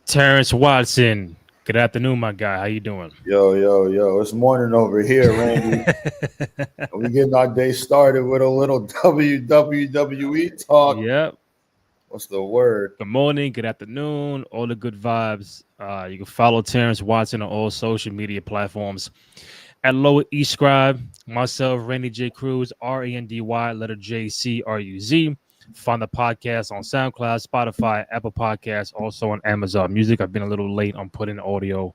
Terrence Watson. Good afternoon, my guy. How you doing? Yo. It's morning over here, Randy. We getting our day started with a little WWE talk. Yep. What's the word? Good morning, good afternoon, all the good vibes. You can follow Terrence Watson on all social media platforms at Lower East Scribe. Myself, Randy J. Cruz, Randy, letter J C R U Z. Find the podcast on SoundCloud, Spotify, Apple Podcasts, also on Amazon Music. I've been a little late on putting audio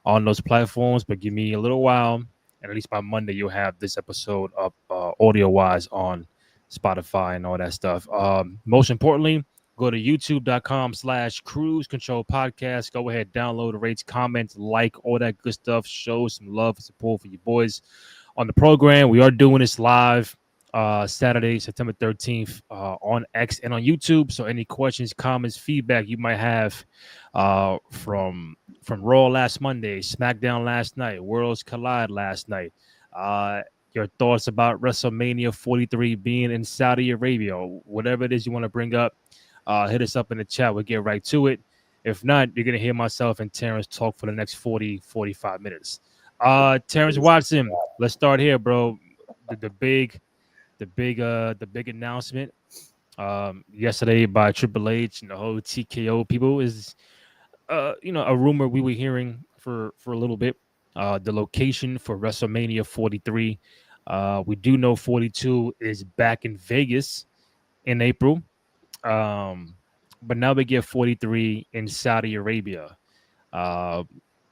on those platforms, but give me a little while, and at least by Monday you'll have this episode up audio wise on Spotify and all that stuff. Most importantly, go to youtube.com/cruise control podcast. Go ahead, download, rates, comments, like all that good stuff. Show some love and support for you boys on the program. We are doing this live Saturday, September 13th on X and on YouTube. So any questions, comments, feedback you might have from Raw last Monday, SmackDown last night, Worlds Collide last night, your thoughts about WrestleMania 43 being in Saudi Arabia, whatever it is you want to bring up, hit us up in the chat. We'll get right to it. If not, you're going to hear myself and Terrence talk for the next 45 minutes. Terrence Watson, let's start here, bro. The big announcement yesterday by Triple H and the whole TKO people is a rumor we were hearing for a little bit. The location for WrestleMania 43. We do know 42 is back in Vegas in April. But now we get 43 in Saudi Arabia.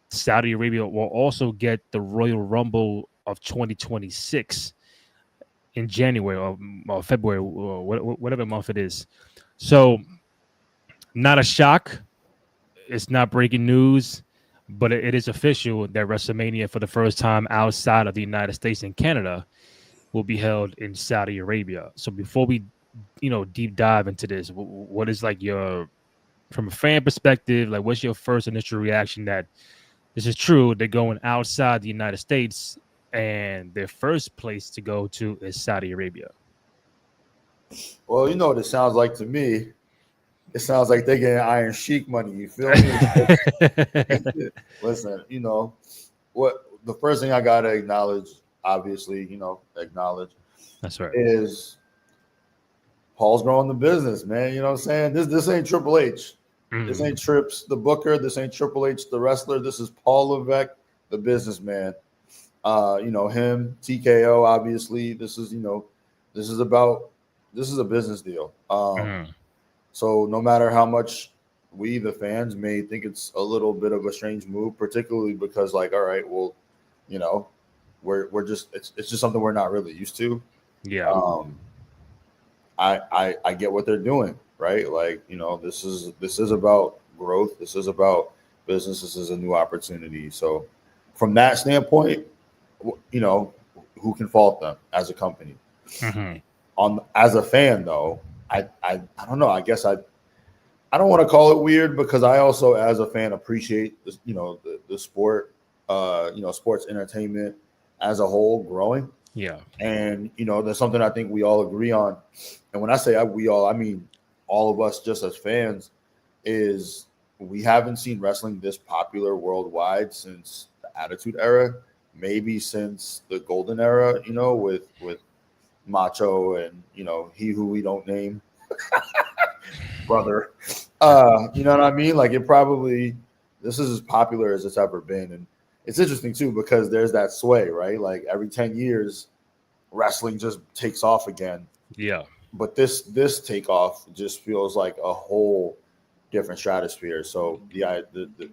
Saudi Arabia will also get the Royal Rumble of 2026 in January or February or whatever month it is. So, not a shock. It's not breaking news, but it is official that WrestleMania, for the first time outside of the United States and Canada, will be held in Saudi Arabia. So, before we, deep dive into this, what is like from a fan perspective, like what's your first initial reaction that this is true? They're going outside the United States, and their first place to go to is Saudi Arabia. Well, you know what it sounds like to me. It sounds like they're getting Iron Sheik money. You feel me? Listen, what the first thing I gotta acknowledge, obviously, That's right. is Paul's growing the business, man. You know what I'm saying? This ain't Triple H. This ain't Trips the Booker. This ain't Triple H the wrestler. This is Paul Levesque, the businessman. Him, TKO, obviously. This is a business deal. So no matter how much we, the fans, may think it's a little bit of a strange move, particularly because, like, all right, well, we're just it's just something we're not really used to. Yeah. I get what they're doing, right? Like, this is about growth. This is about business. This is a new opportunity. So from that standpoint, who can fault them as a company? As a fan, though, I don't know. I guess I don't want to call it weird because I also, as a fan, appreciate this, the sport, sports entertainment as a whole growing. Yeah. And there's something I think we all agree on. And when I say we all, I mean all of us just as fans, is we haven't seen wrestling this popular worldwide since the Attitude Era, maybe since the Golden Era, with Macho and he who we don't name brother. You know what I mean? Like, this is as popular as it's ever been. And it's interesting too because there's that sway, right? Like every 10 years wrestling just takes off again. Yeah. But this takeoff just feels like a whole different stratosphere. So yeah,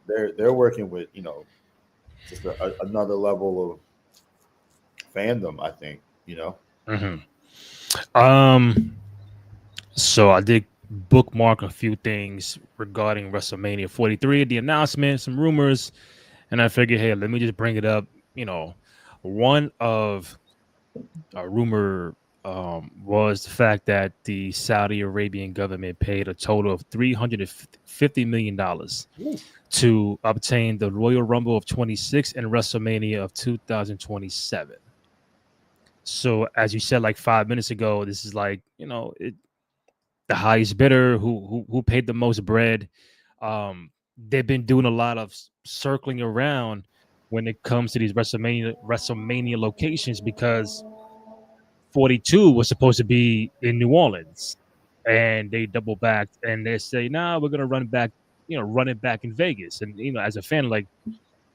they're working with just another level of fandom, I think. So I did bookmark a few things regarding WrestleMania 43, the announcement, some rumors, and I figured, hey, let me just bring it up. One of a rumor was the fact that the Saudi Arabian government paid a total of $350 million to obtain the Royal Rumble of 26 and WrestleMania of 2027. So, as you said, like 5 minutes ago, this is like the highest bidder who paid the most bread. they've been doing a lot of circling around when it comes to these WrestleMania locations because 42 was supposed to be in New Orleans, and they double backed and they say, "Nah, we're gonna run back, run it back in Vegas." And as a fan, like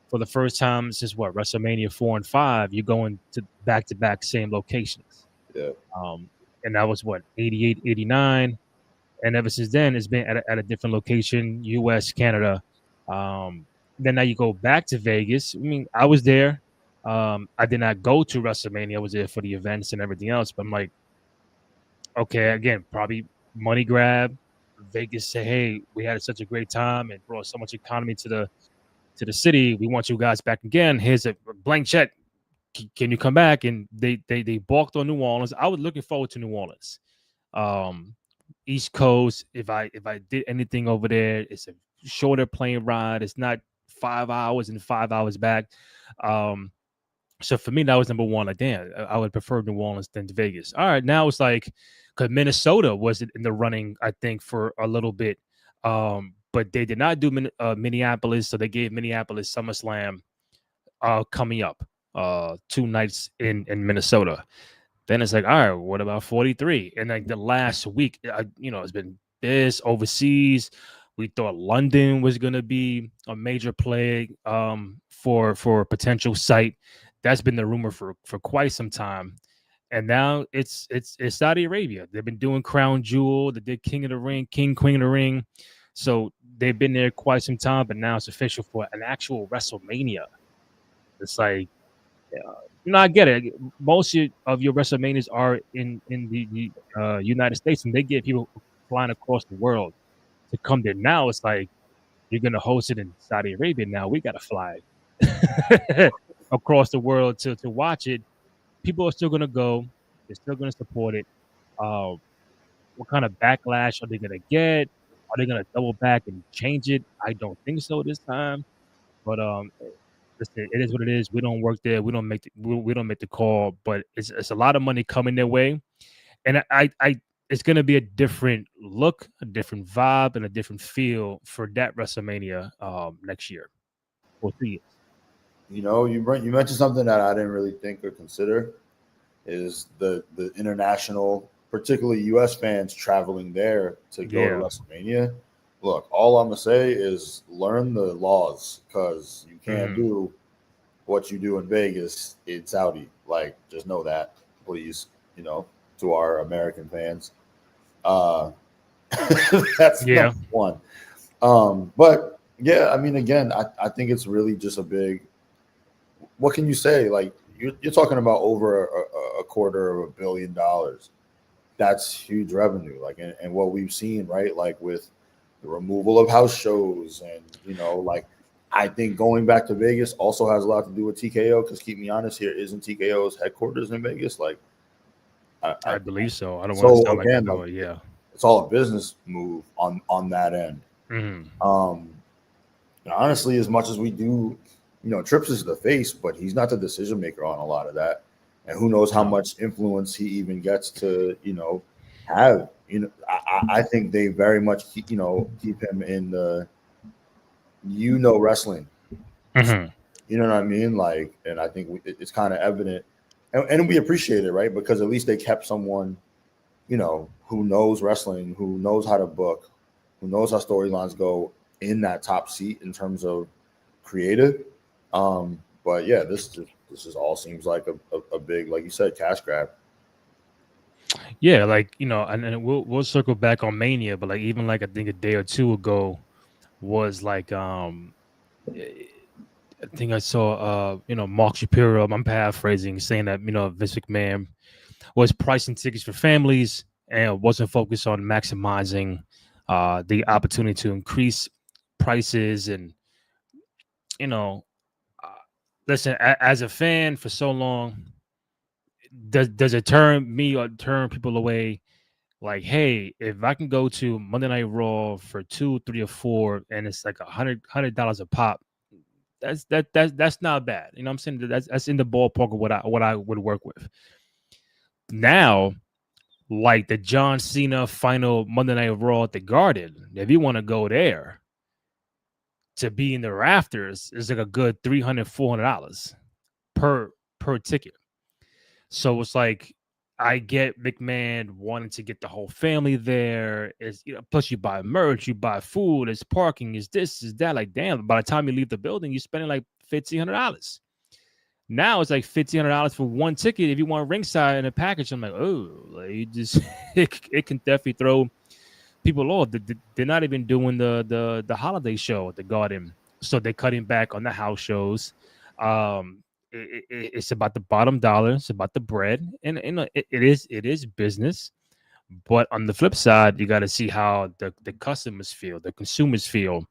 for the first time since what WrestleMania 4 and 5, you're going to back same locations. Yeah. And that was what 88, 89, and ever since then it's been at a different location, U.S., Canada. Um, then now you go back to Vegas. I mean, I was there. I did not go to WrestleMania. I was there for the events and everything else. But I'm like, okay, again, probably money grab. Vegas say, hey, we had such a great time and brought so much economy to the city. We want you guys back again. Here's a blank check. Can you come back? And they balked on New Orleans. I was looking forward to New Orleans. Um, East Coast. If I did anything over there, it's a shorter plane ride. It's not 5 hours and 5 hours back. Um, so for me, that was number one. Like, damn, I would prefer New Orleans than Vegas. All right, now it's like because Minnesota was in the running, I think, for a little bit. But they did not do Minneapolis, so they gave Minneapolis SummerSlam coming up 2 nights in Minnesota. Then it's like, all right, what about 43? And like the last week, it's been this overseas. We thought London was going to be a major play for a potential site. That's been the rumor for quite some time. And now it's Saudi Arabia. They've been doing Crown Jewel. They did King of the Ring, King Queen of the Ring. So they've been there quite some time, but now it's official for an actual WrestleMania. It's like, I get it. Most of your WrestleManias are in the United States, and they get people flying across the world to come there. Now it's like you're gonna host it in Saudi Arabia. Now we gotta fly across the world to watch it. People are still gonna go. They're still gonna support it. Uh, what kind of backlash are they gonna get? Are they gonna double back and change it? I don't think so this time. But listen, it is what it is. We don't work there. We don't make the call. But it's a lot of money coming their way, and it's gonna be a different look, a different vibe, and a different feel for that WrestleMania next year or 3 years. You mentioned something that I didn't really think or consider is the international, particularly U.S. fans traveling there to go to Yeah. WrestleMania. Look, all I'm gonna say is learn the laws because you can't Hmm. do what you do in Vegas in Saudi. Like, just know that, please. To our American fans, uh, that's Yeah. number one. But yeah, I mean, again, I think it's really just a big. What can you say? Like, you're talking about over a $250 million. That's huge revenue. Like, and what we've seen, right? Like with the removal of house shows, and like I think going back to Vegas also has a lot to do with TKO. Because keep me honest, here isn't TKO's headquarters in Vegas. Like, I I believe so. I don't want to so sound like I again, know like it. Yeah. it's all a business move on that end. Hmm. Um, and honestly, as much as we do, Trips is the face, but he's not the decision maker on a lot of that. And who knows how No. much influence he even gets to, have. I think they very much keep him in the wrestling. Hmm. You know what I mean? Like, and I think it's kind of evident, and we appreciate it, right? Because at least they kept someone, who knows wrestling, who knows how to book, who knows how storylines go in that top seat in terms of creative. But yeah, this just all seems like a big, like you said, cash grab. Yeah, like and we'll circle back on Mania, but like even like I think a day or two ago was like eh, I think I saw Mark Shapiro. I'm paraphrasing, saying that Vince McMahon was pricing tickets for families and wasn't focused on maximizing the opportunity to increase prices and you know uh, listen as a fan for so long does it turn me or turn people away like hey if I can go to Monday Night Raw for 2 3 or 4 and it's like $100 a pop that's not bad, I'm saying that's in the ballpark of what I would work with now. Like the John Cena final Monday Night Raw at the Garden, if you want to go there, to be in the rafters is like a good $300-$400 per ticket. So it's like I get McMahon wanting to get the whole family there. Is plus you buy merch, you buy food, it's parking, is this, is that. Like damn, by the time you leave the building, you're spending like $1,500. Now it's like $1,500 for one ticket if you want ringside in a package. I'm like, oh, like you just it can definitely throw people off. They're not even doing the holiday show at the Garden, so they're cutting back on the house shows. It's about the bottom dollar. It's about the bread, and it is business. But on the flip side, you got to see how the customers feel, the consumers feel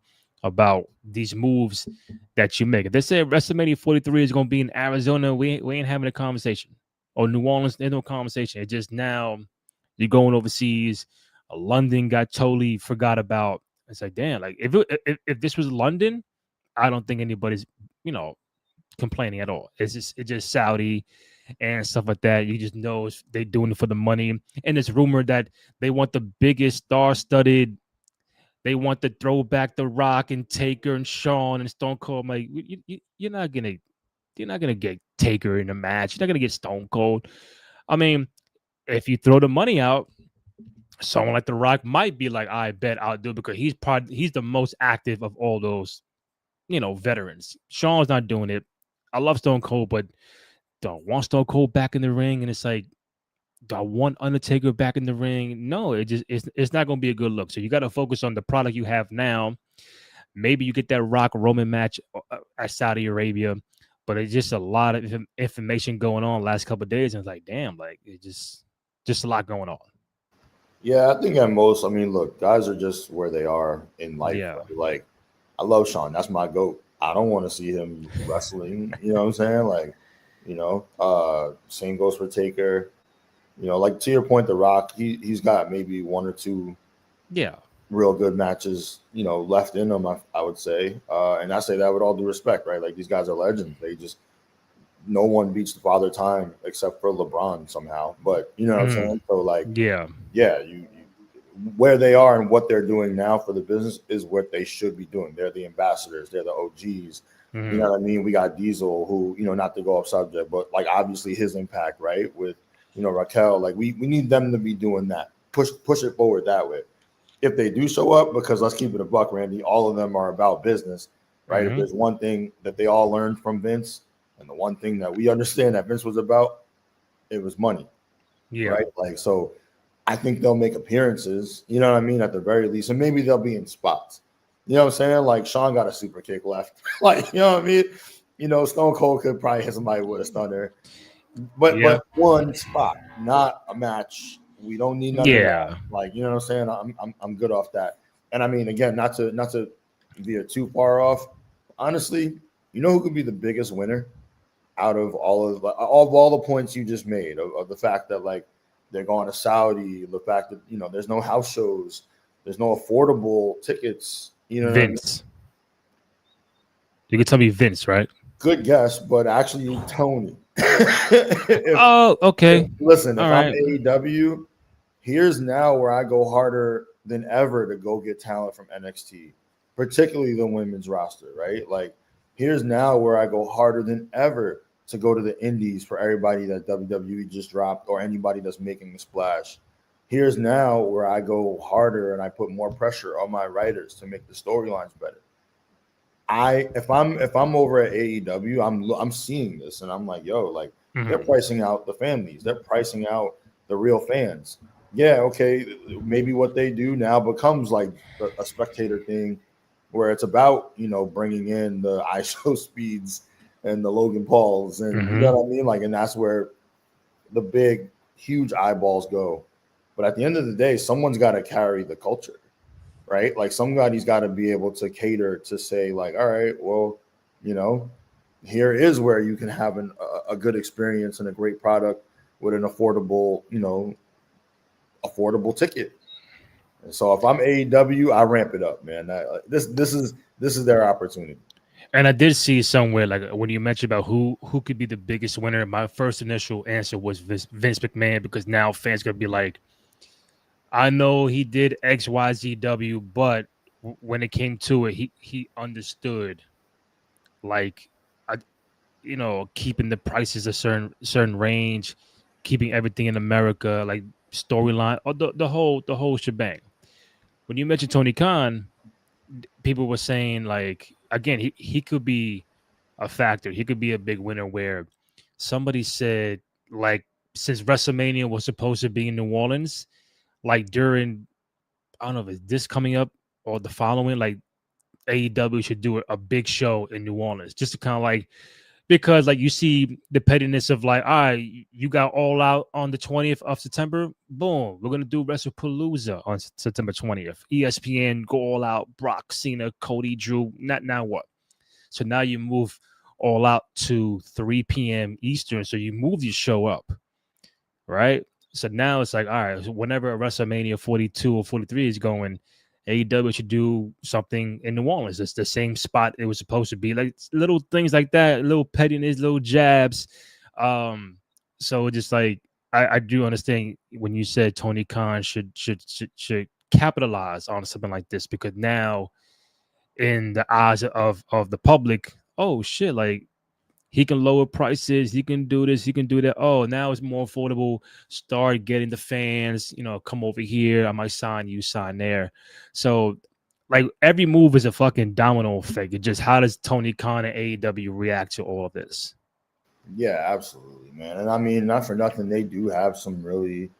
about these moves that you make. If they say WrestleMania 43 is going to be in Arizona, we ain't having a conversation. Or New Orleans, there's no conversation. It's just now you're going overseas. London got totally forgot about. It's like, damn, like if this was London, I don't think anybody's, complaining at all. It's just Saudi and stuff like that. You just know they're doing it for the money. And it's rumored that they want the biggest star-studded. They want to throw back The Rock and Taker and Shawn and Stone Cold. I'm like, you're not gonna get Taker in a match. You're not gonna get Stone Cold. I mean, if you throw the money out, someone like The Rock might be like, I bet I'll do it because he's the most active of all those, veterans. Shawn's not doing it. I love Stone Cold, but don't want Stone Cold back in the ring. And it's like, do I want Undertaker back in the ring? No, it's not going to be a good look. So you got to focus on the product you have now. Maybe you get that Rock Roman match at Saudi Arabia, but it's just a lot of information going on last couple of days. And it's like, damn, like it's just a lot going on. Yeah, I think at most, I mean, look, guys are just where they are in life. Yeah. Like, I love Shawn. That's my GOAT. I don't want to see him wrestling. You know what I'm saying? Like, same goes for Taker. Like to your point, The Rock, he's got maybe one or two real good matches, left in him, I would say. And I say that with all due respect, right? Like these guys are legends. They just, no one beats the Father Time except for LeBron somehow. But you know what I'm saying? So like, yeah, you where they are and what they're doing now for the business is what they should be doing. They're the ambassadors. They're the OGs. You know what I mean? We got Diesel, who, not to go off subject, but like obviously his impact, right? With, Raquel, like we need them to be doing that. Push it forward that way. If they do show up, because let's keep it a buck, Randy, all of them are about business, right? If there's one thing that they all learned from Vince, and the one thing that we understand that Vince was about, it was money. Yeah. Right? Like, so I think they'll make appearances, you know what I mean, at the very least. And maybe they'll be in spots. You know what I'm saying? Like Shawn got a super kick left. Like, you know what I mean? Stone Cold could probably hit somebody with a stunner. But one spot, not a match. We don't need none of that. Like, you know what I'm saying? I'm good off that. And I mean, again, not to veer too far off. Honestly, you know who could be the biggest winner out of all the points you just made of the fact that like they're going to Saudi, the fact that there's no house shows, there's no affordable tickets. Vince. You could tell me Vince, right? Good guess, but actually Tony. Okay. Listen, if I'm AEW, here's now where I go harder than ever to go get talent from NXT, particularly the women's roster, right? Like, here's now where I go harder than ever to go to the indies for everybody that WWE just dropped or anybody that's making a splash. Here's now where I go harder and I put more pressure on my writers to make the storylines better. If I'm over at AEW, I'm seeing this and I'm like, yo, like they're pricing out the families, they're pricing out the real fans. Yeah, okay, maybe what they do now becomes like a spectator thing, where it's about bringing in the ISO speeds and the Logan Pauls and you know what I mean, like, and that's where the big, huge eyeballs go. But at the end of the day, someone's got to carry the culture. Right? Like somebody's got to be able to cater to say like, all right, well, here is where you can have a good experience and a great product with an affordable ticket. And so if I'm AEW, I ramp it up, man. This is their opportunity. And I did see somewhere like when you mentioned about who could be the biggest winner, my first initial answer was Vince McMahon, because now fans gonna be like, I know he did XYZW, but when it came to it, he understood like I, keeping the prices a certain range, keeping everything in America, like storyline, or the whole shebang. When you mentioned Tony Khan, people were saying like again he could be a factor. He could be a big winner. Where somebody said like since WrestleMania was supposed to be in New Orleans, like during I don't know if it's this coming up or the following, like AEW should do a big show in New Orleans just to kind of like because like you see the pettiness of like, all right, you got All Out on the 20th of September. Boom, we're gonna do WrestlePalooza on September 20th. ESPN go All Out, Brock, Cena, Cody, Drew. Not now what? So now you move All Out to 3 p.m. Eastern. So you move your show up, right? So now it's like, all right, so whenever a WrestleMania 42 or 43 is going, AEW should do something in New Orleans. It's the same spot it was supposed to be. Like little things like that, little pettiness, little jabs. So just like I do understand when you said Tony Khan should capitalize on something like this because now in the eyes of the public, oh shit, like he can lower prices. He can do this. He can do that. Oh, now it's more affordable. Start getting the fans. Come over here. I might sign you. Sign there. So, like every move is a fucking domino effect. It just how does Tony Khan and AEW react to all of this? Yeah, absolutely, man. And I mean, not for nothing, they do have some really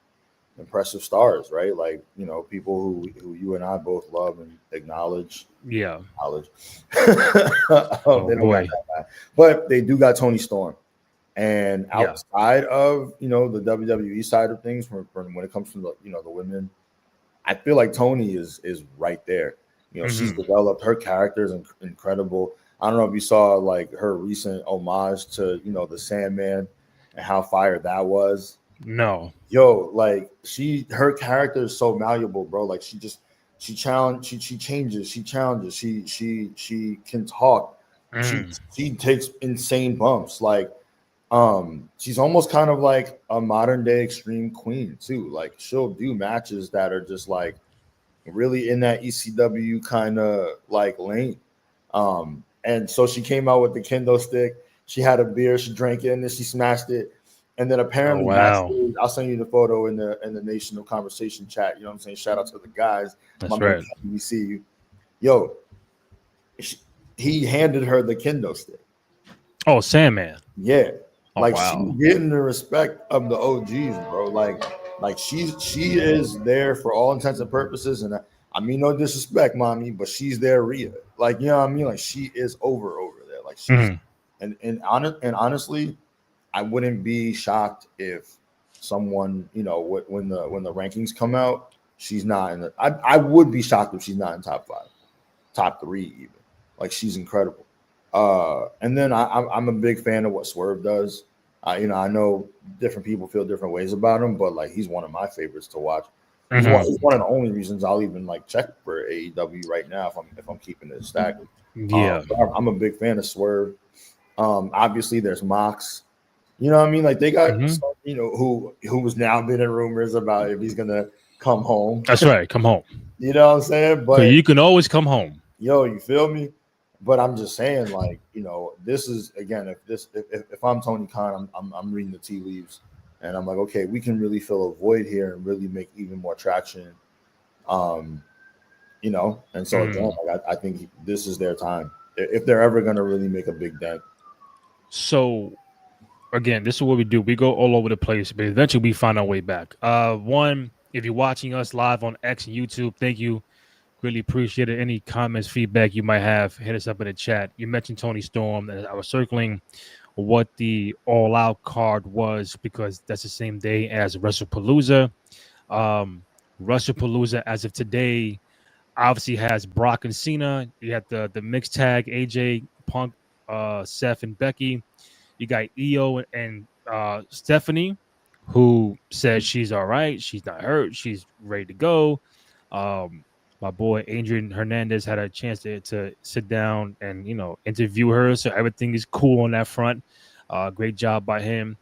impressive stars, right? Like people who you and I both love and acknowledge. Yeah. Knowledge. Oh They don't got boy. that bad, but they do got Tony Storm. And Yeah. outside of the WWE side of things, from when it comes to the women, I feel like Tony is right there. She's developed her character is incredible. I don't know if you saw like her recent homage to the Sandman and how fire that was. No. Yo, like her character is so malleable, bro. Like she changes, she challenges, she can talk. She Mm. she takes insane bumps. Like she's almost kind of like a modern day extreme queen too. Like she'll do matches that are just like really in that ECW kind of like lane. And so she came out with the kendo stick. She had a beer, she drank it, and then she smashed it. And then Oh apparently wow. backstage, I'll send you the photo in the Nation of Conversation chat. You know what I'm saying? Shout out to the guys. My That's man, right. we see you. Yo, he handed her the kendo stick. Oh, Sandman. Yeah, Oh like she's wow. getting the respect of the OGs, bro. Like she is there for all intents and purposes, and I mean no disrespect, mommy, but she's there, Rhea. Like you know what I mean? Like she is over there. Like she's Mhm. and honestly, I wouldn't be shocked if someone when the rankings come out, she's not in the. I would be shocked if she's not in top 5, top 3 even. Like she's incredible. And then I'm a big fan of what Swerve does. I know different people feel different ways about him, but like he's one of my favorites to watch. Mhm. He's one of the only reasons I'll even like check for AEW right now if I'm keeping it stacked. Yeah. But I'm a big fan of Swerve. Obviously there's Mox. You know what I mean? Like they got Mhm. some, who's now been in rumors about if he's gonna come home. That's right. Come home. You know what I'm saying? Cause But you can always come home. yo, you feel me? But I'm just saying, like, this is again, if I'm Tony Khan, I'm reading the tea leaves, and I'm like, okay, we can really fill a void here and really make even more traction. Um, and so again, Mm. like, I think this is their time if they're ever gonna really make a big dent. So again, this is what we do. We go all over the place, but eventually we find our way back. One, if you're watching us live on X and YouTube, thank you. Really appreciate it. Any comments, feedback you might have, hit us up in the chat. You mentioned Tony Storm, and I was circling what the All Out card was because that's the same day as WrestlePalooza. Um, WrestlePalooza, as of today, obviously has Brock and Cena. You have the mixed tag, AJ, Punk, Seth, and Becky. You got Io and Stephanie, who says she's all right. She's not hurt. She's ready to go. Um, my boy Adrian Hernandez had a chance to sit down and interview her, so everything is cool on that front. Great job by him.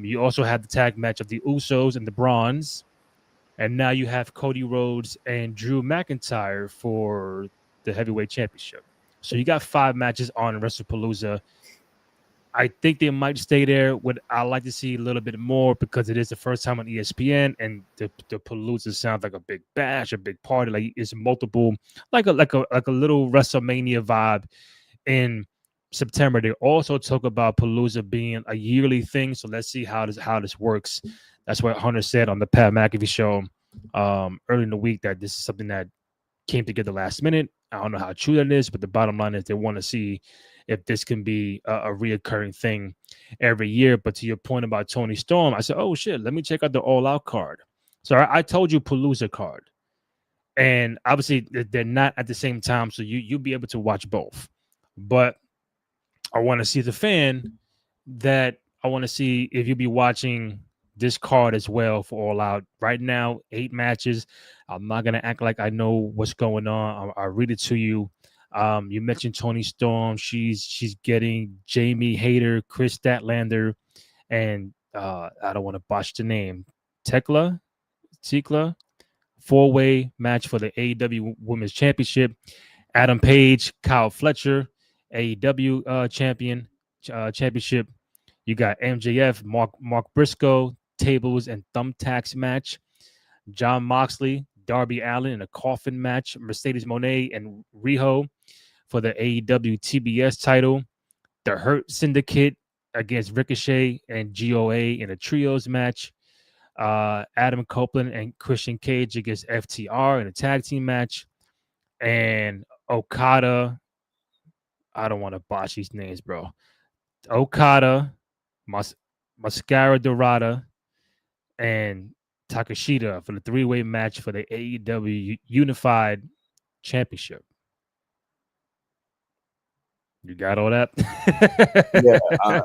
You also had the tag match of the Usos and the Bronze, and now you have Cody Rhodes and Drew McIntyre for the heavyweight championship. So you got 5 matches on WrestlePalooza. I think they might stay there. What I like to see a little bit more because it is the first time on ESPN, and the Palooza sounds like a big bash, a big party. Like it's multiple, like a little WrestleMania vibe in September. They also talk about Palooza being a yearly thing. So let's see how this works. That's what Hunter said on the Pat McAfee show early in the week, that this is something that came together last minute. I don't know how true that is, but the bottom line is they want to see if this can be a reoccurring thing every year. But to your point about Tony Storm, I said, oh shit, let me check out the All Out card. So I told you Palooza card, and obviously they're not at the same time, so you'll be able to watch both. But I want to see the fan that I want to see if you'll be watching this card as well for All Out. Right now, 8 matches. I'm not gonna act like I know what's going on. I'll read it to you. You mentioned Tony Storm. She's getting Jamie Hayter, Chris Statlander, and I don't want to botch the name. Tekla, 4-way match for the AEW Women's Championship. Adam Page, Kyle Fletcher, AEW championship. You got MJF, Mark Briscoe, tables and thumbtacks match. John Moxley, Darby Allin in a coffin match. Mercedes Moné and Riho for the AEW TBS title. The Hurt Syndicate against Ricochet and GOA in a trios match. Adam Copeland and Christian Cage against FTR in a tag team match. And Okada, I don't want to botch these names, bro. Okada, Mascara Dorada, and Takashita for the 3-way match for the AEW Unified Championship. You got all that? Yeah.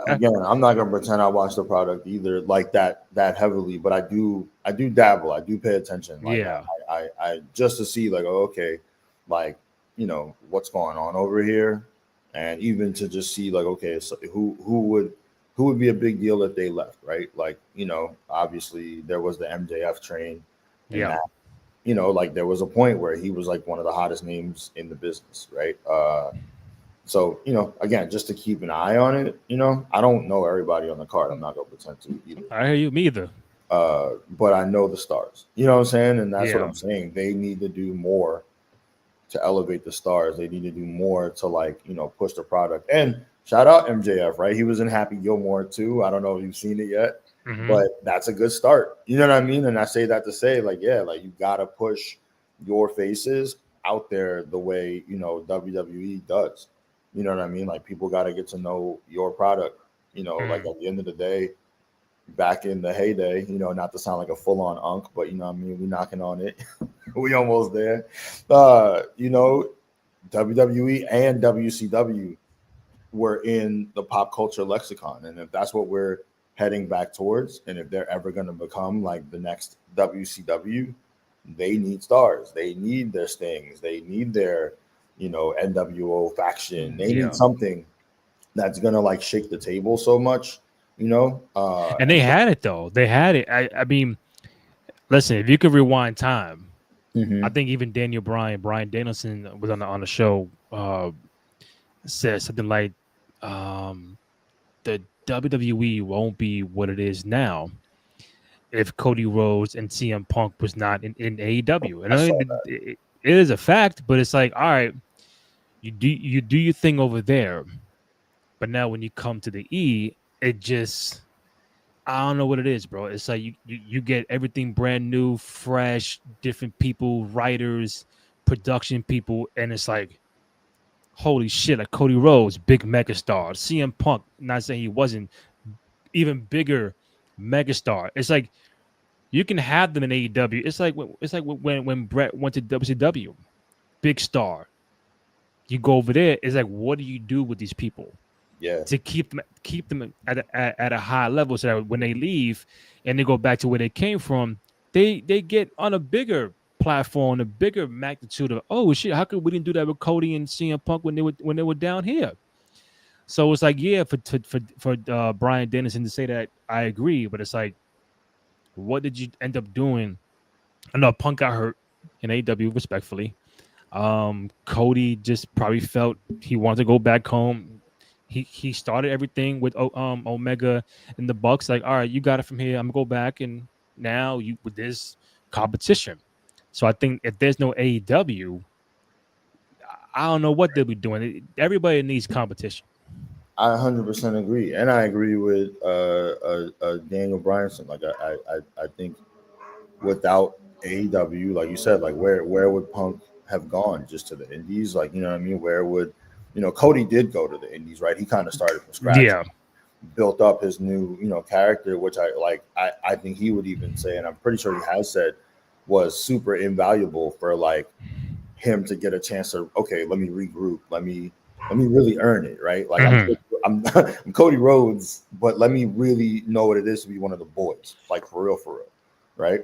Again, I'm not gonna pretend I watch the product either like that heavily, but I do dabble. I do pay attention. Like, yeah. I just to see like, oh, okay, like, you know, what's going on over here, and even to just see like, okay, so who would be a big deal if they left, right? Like, you know, obviously there was the MJF train, and Yeah. that, you know, like there was a point where he was like one of the hottest names in the business, right? So, you know, again, just to keep an eye on it, you know, I don't know everybody on the card. I'm not gonna pretend to either. I hear you. Me either. But I know the stars. You know what I'm saying? And that's what Yeah. I'm saying. They need to do more to elevate the stars. They need to do more to, like, you know, push the product. And shout out MJF, right? He was in Happy Gilmore too. I don't know if you've seen it yet, Mhm. but that's a good start. You know what I mean? And I say that to say, like, yeah, like you gotta push your faces out there the way, you know, WWE does. You know what I mean? Like, people got to get to know your product. You know, like at the end of the day, back in the heyday, you know, not to sound like a full on unk, but you know what I mean? We knocking on it. We almost there. You know, WWE and WCW were in the pop culture lexicon. And if that's what we're heading back towards, and if they're ever going to become like the next WCW, they need stars. They need their Stings. They need their, you know, NWO faction. They need something that's gonna like shake the table so much, you know. And they had it though. They had it. I mean, listen, if you could rewind time, I think even Daniel Brian Danielson was on the show. Said something like, "The WWE won't be what it is now if Cody Rhodes and CM Punk was not in AEW." And I mean, it is a fact, but it's like, all right, you do your thing over there, but now when you come to the E, it just, I don't know what it is, bro. It's like you get everything brand new, fresh, different people, writers, production people, and it's like, holy shit, like Cody Rhodes, big megastar. CM Punk, not saying he wasn't, even bigger megastar. It's like you can have them in AEW. It's like when Brett went to WCW, big star. You go over there, it's like, what do you do with these people? Yeah. To keep them at a high level, so that when they leave and they go back to where they came from, they get on a bigger platform, a bigger magnitude of, oh shit, how come we didn't do that with Cody and CM Punk when they were down here? So it's like, yeah, for Brian Dennison to say that, I agree, but it's like, what did you end up doing I know Punk got hurt in AEW, respectfully. Cody just probably felt he wanted to go back home. He started everything with Omega and the Bucks. Like, all right, you got it from here. I'm gonna go back, and now you with this competition. So I think if there's no AEW, I don't know what they'll be doing. Everybody needs competition. I 100% agree, and I agree with Daniel Bryanson. Like I think without AEW, like you said, like where would Punk have gone? Just to the Indies? Like, you know what I mean? Where would, Cody did go to the Indies, right? He kind of started from scratch, Yeah. built up his new, character, which I like. I think he would even say, and I'm pretty sure he has said, was super invaluable for like him to get a chance to, okay, let me regroup, let me really earn it, right? Like Hmm. I'm Cody Rhodes, but let me really know what it is to be one of the boys, like for real, right?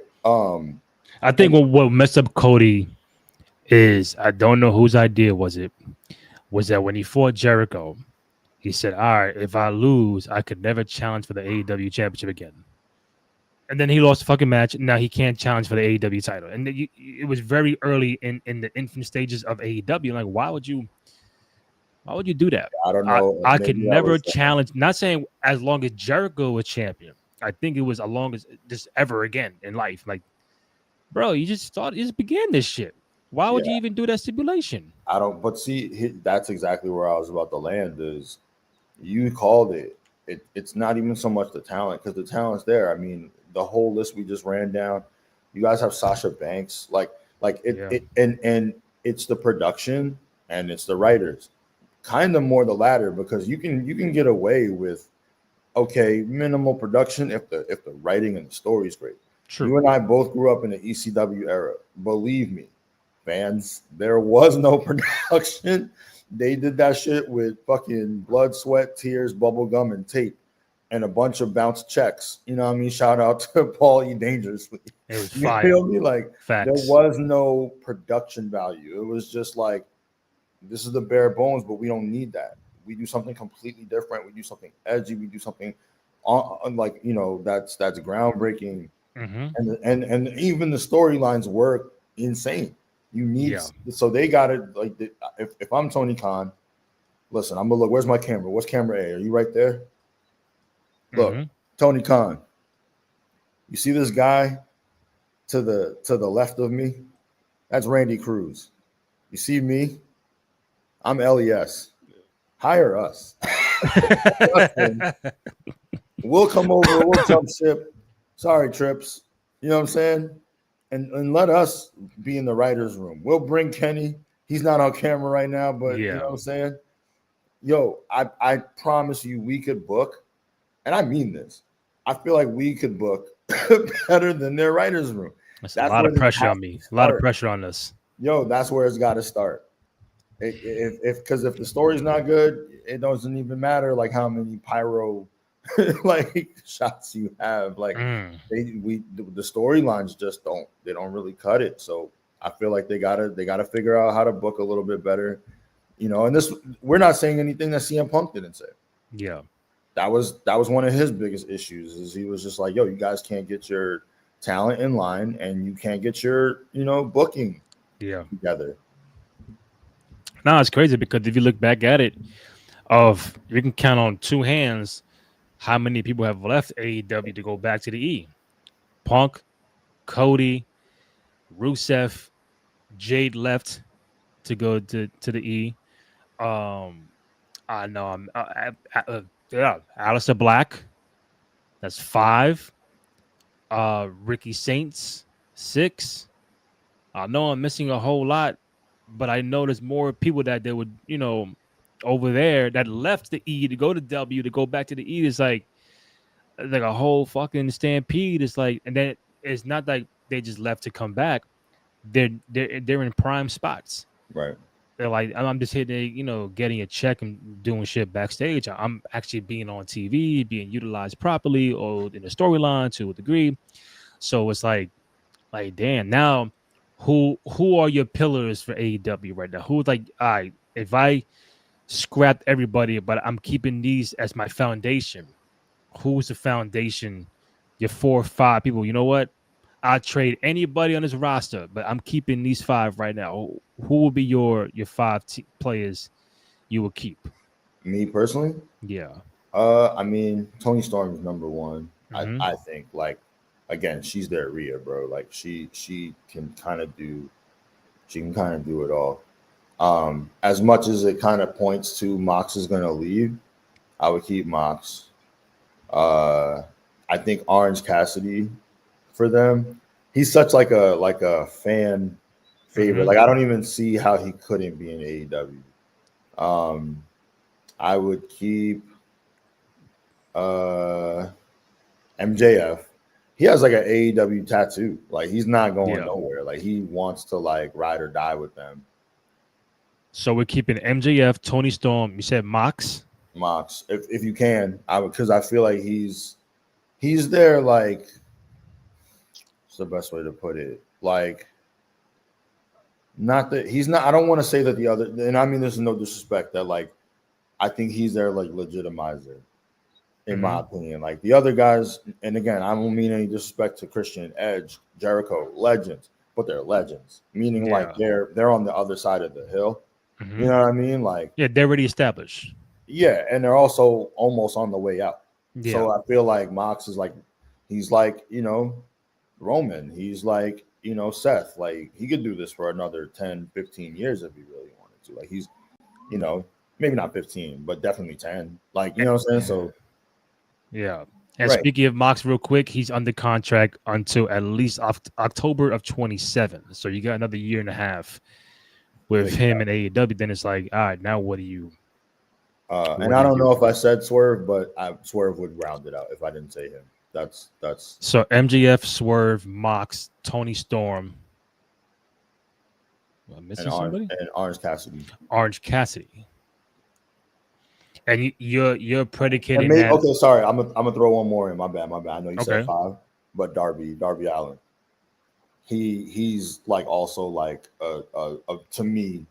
I think And what messed up Cody is I don't know whose idea was it. Was that when he fought Jericho, he said, "All right, if I lose, I could never challenge for the AEW championship again." And then he lost the fucking match. Now he can't challenge for the AEW title. And it was very early in the infant stages of AEW. Like, why would you do that? I don't I know, I could maybe that never was challenge. Not saying as long as Jericho was champion. I think it was as long as just ever again in life. Like, bro, you just began this shit. Why would yeah. you even do that stipulation? I don't, but see, that's exactly where I was about to land. Is you called it. It's not even so much the talent, because the talent's there. I mean, the whole list we just ran down. You guys have Sasha Banks, like Yeah. and it's the production and it's the writers, kind of more the latter, because you can get away with, okay, minimal production if the writing and the story is great. True. You and I both grew up in the ECW era. Believe me, fans, there was no production. They did that shit with fucking blood, sweat, tears, bubble gum, and tape, and a bunch of bounced checks. You know what I mean? Shout out to Paul E. Dangerously. It was You fire. feel me? Like, there Facts. was no production value. It was just like, this is the bare bones, but we don't need that. We do something completely different. We do something edgy. We do something like, that's groundbreaking, Hmm. and even the storylines work insane. You need, Yeah. so they got it like, if I'm Tony Khan, listen, I'm gonna look. Where's my camera? What's camera A? Are you right there? Look, Hmm. Tony Khan. You see this guy to the left of me? That's Randy Cruz. You see me? I'm LES. Hire us. Trust him. We'll come over. We'll jump ship. Sorry, Trips. You know what I'm saying? And let us be in the writers' room. We'll bring Kenny. He's not on camera right now, but you know Yeah. what I'm saying? Yo, I promise you, we could book, and I mean this. I feel like we could book better than their writers' room. That's a That's lot where of this pressure has on to me. A lot of start. pressure on us. Yo, that's where it's got to start. If because if the story's not good, it doesn't even matter like how many pyro like shots you have. Like, Mm. the storylines just don't really cut it. So I feel like they gotta figure out how to book a little bit better. And this, we're not saying anything that CM Punk didn't say. Yeah. That was one of his biggest issues, is he was just like, yo, you guys can't get your talent in line, and you can't get your booking Yeah. together. Now it's crazy because if you look back at it, of you can count on two hands how many people have left AEW to go back to the E. Punk, Cody, Rusev, Jade left to go to the E. Um, I know I'm yeah, Alistair Black. That's five. Ricky Saints, six. I know I'm missing a whole lot, but I know there's more people that they would, over there that left the E to go to W to go back to the E. It's like a whole fucking stampede. It's like, and then it's not like they just left to come back. They're in prime spots. Right. They're like, I'm just here to, getting a check and doing shit backstage. I'm actually being on TV, being utilized properly or in the storyline to a degree. So it's like, damn, now who are your pillars for AEW right now? Who's like, all right, if I scrapped everybody, but I'm keeping these as my foundation, who's the foundation? Your four or five people. You know what? I trade anybody on this roster, but I'm keeping these 5 right now. Who will be your 5 players you will keep? Me personally, Yeah. I mean, Tony Storm is number one. Hmm. I think like again, she's their Rhea, bro. Like she can kind of do it all. As much as it kind of points to Mox is going to leave, I would keep Mox. Uh, I think Orange Cassidy for them. He's such like a fan favorite. Hmm. Like I don't even see how he couldn't be in AEW. Um, I would keep uh, MJF. He has like an AEW tattoo. Like he's not going Yeah. nowhere. Like he wants to like ride or die with them. So we're keeping MJF, Tony Storm. You said Mox. Mox, if you can, I would because I feel like he's there like what's the best way to put it? Like not that he's not. I don't want to say that the other, and I mean this is no disrespect. That like I think he's their like legitimizer, in Hmm. my opinion. Like the other guys, and again, I don't mean any disrespect to Christian, Edge, Jericho, legends, but they're legends. Meaning like Yeah. they're on the other side of the hill. You Hmm. know what I mean? Like Yeah, they're already established. yeah, and they're also almost on the way out. Yeah. So I feel like Mox is like he's like, Roman. He's like, Seth. Like he could do this for another 10, 15 years if he really wanted to. Like he's, maybe not 15, but definitely 10. Like, you know what I'm saying? So Yeah. And right. speaking of Mox, real quick, he's under contract until at least October of 27. So you got another year and a half with him Exactly. and AEW. Then it's like, all right, now what do you And what I do you don't do? know if I said Swerve, but Swerve would round it out if I didn't say him. That's So MJF, Swerve, Mox, Tony Storm. Am I and missing somebody? Orange Cassidy. Orange Cassidy. And you're And predicating maybe that. okay, sorry, I'm gonna throw one more in. My bad, my bad. I know you said Okay. 5, but Darby Allen. He's like also like a to me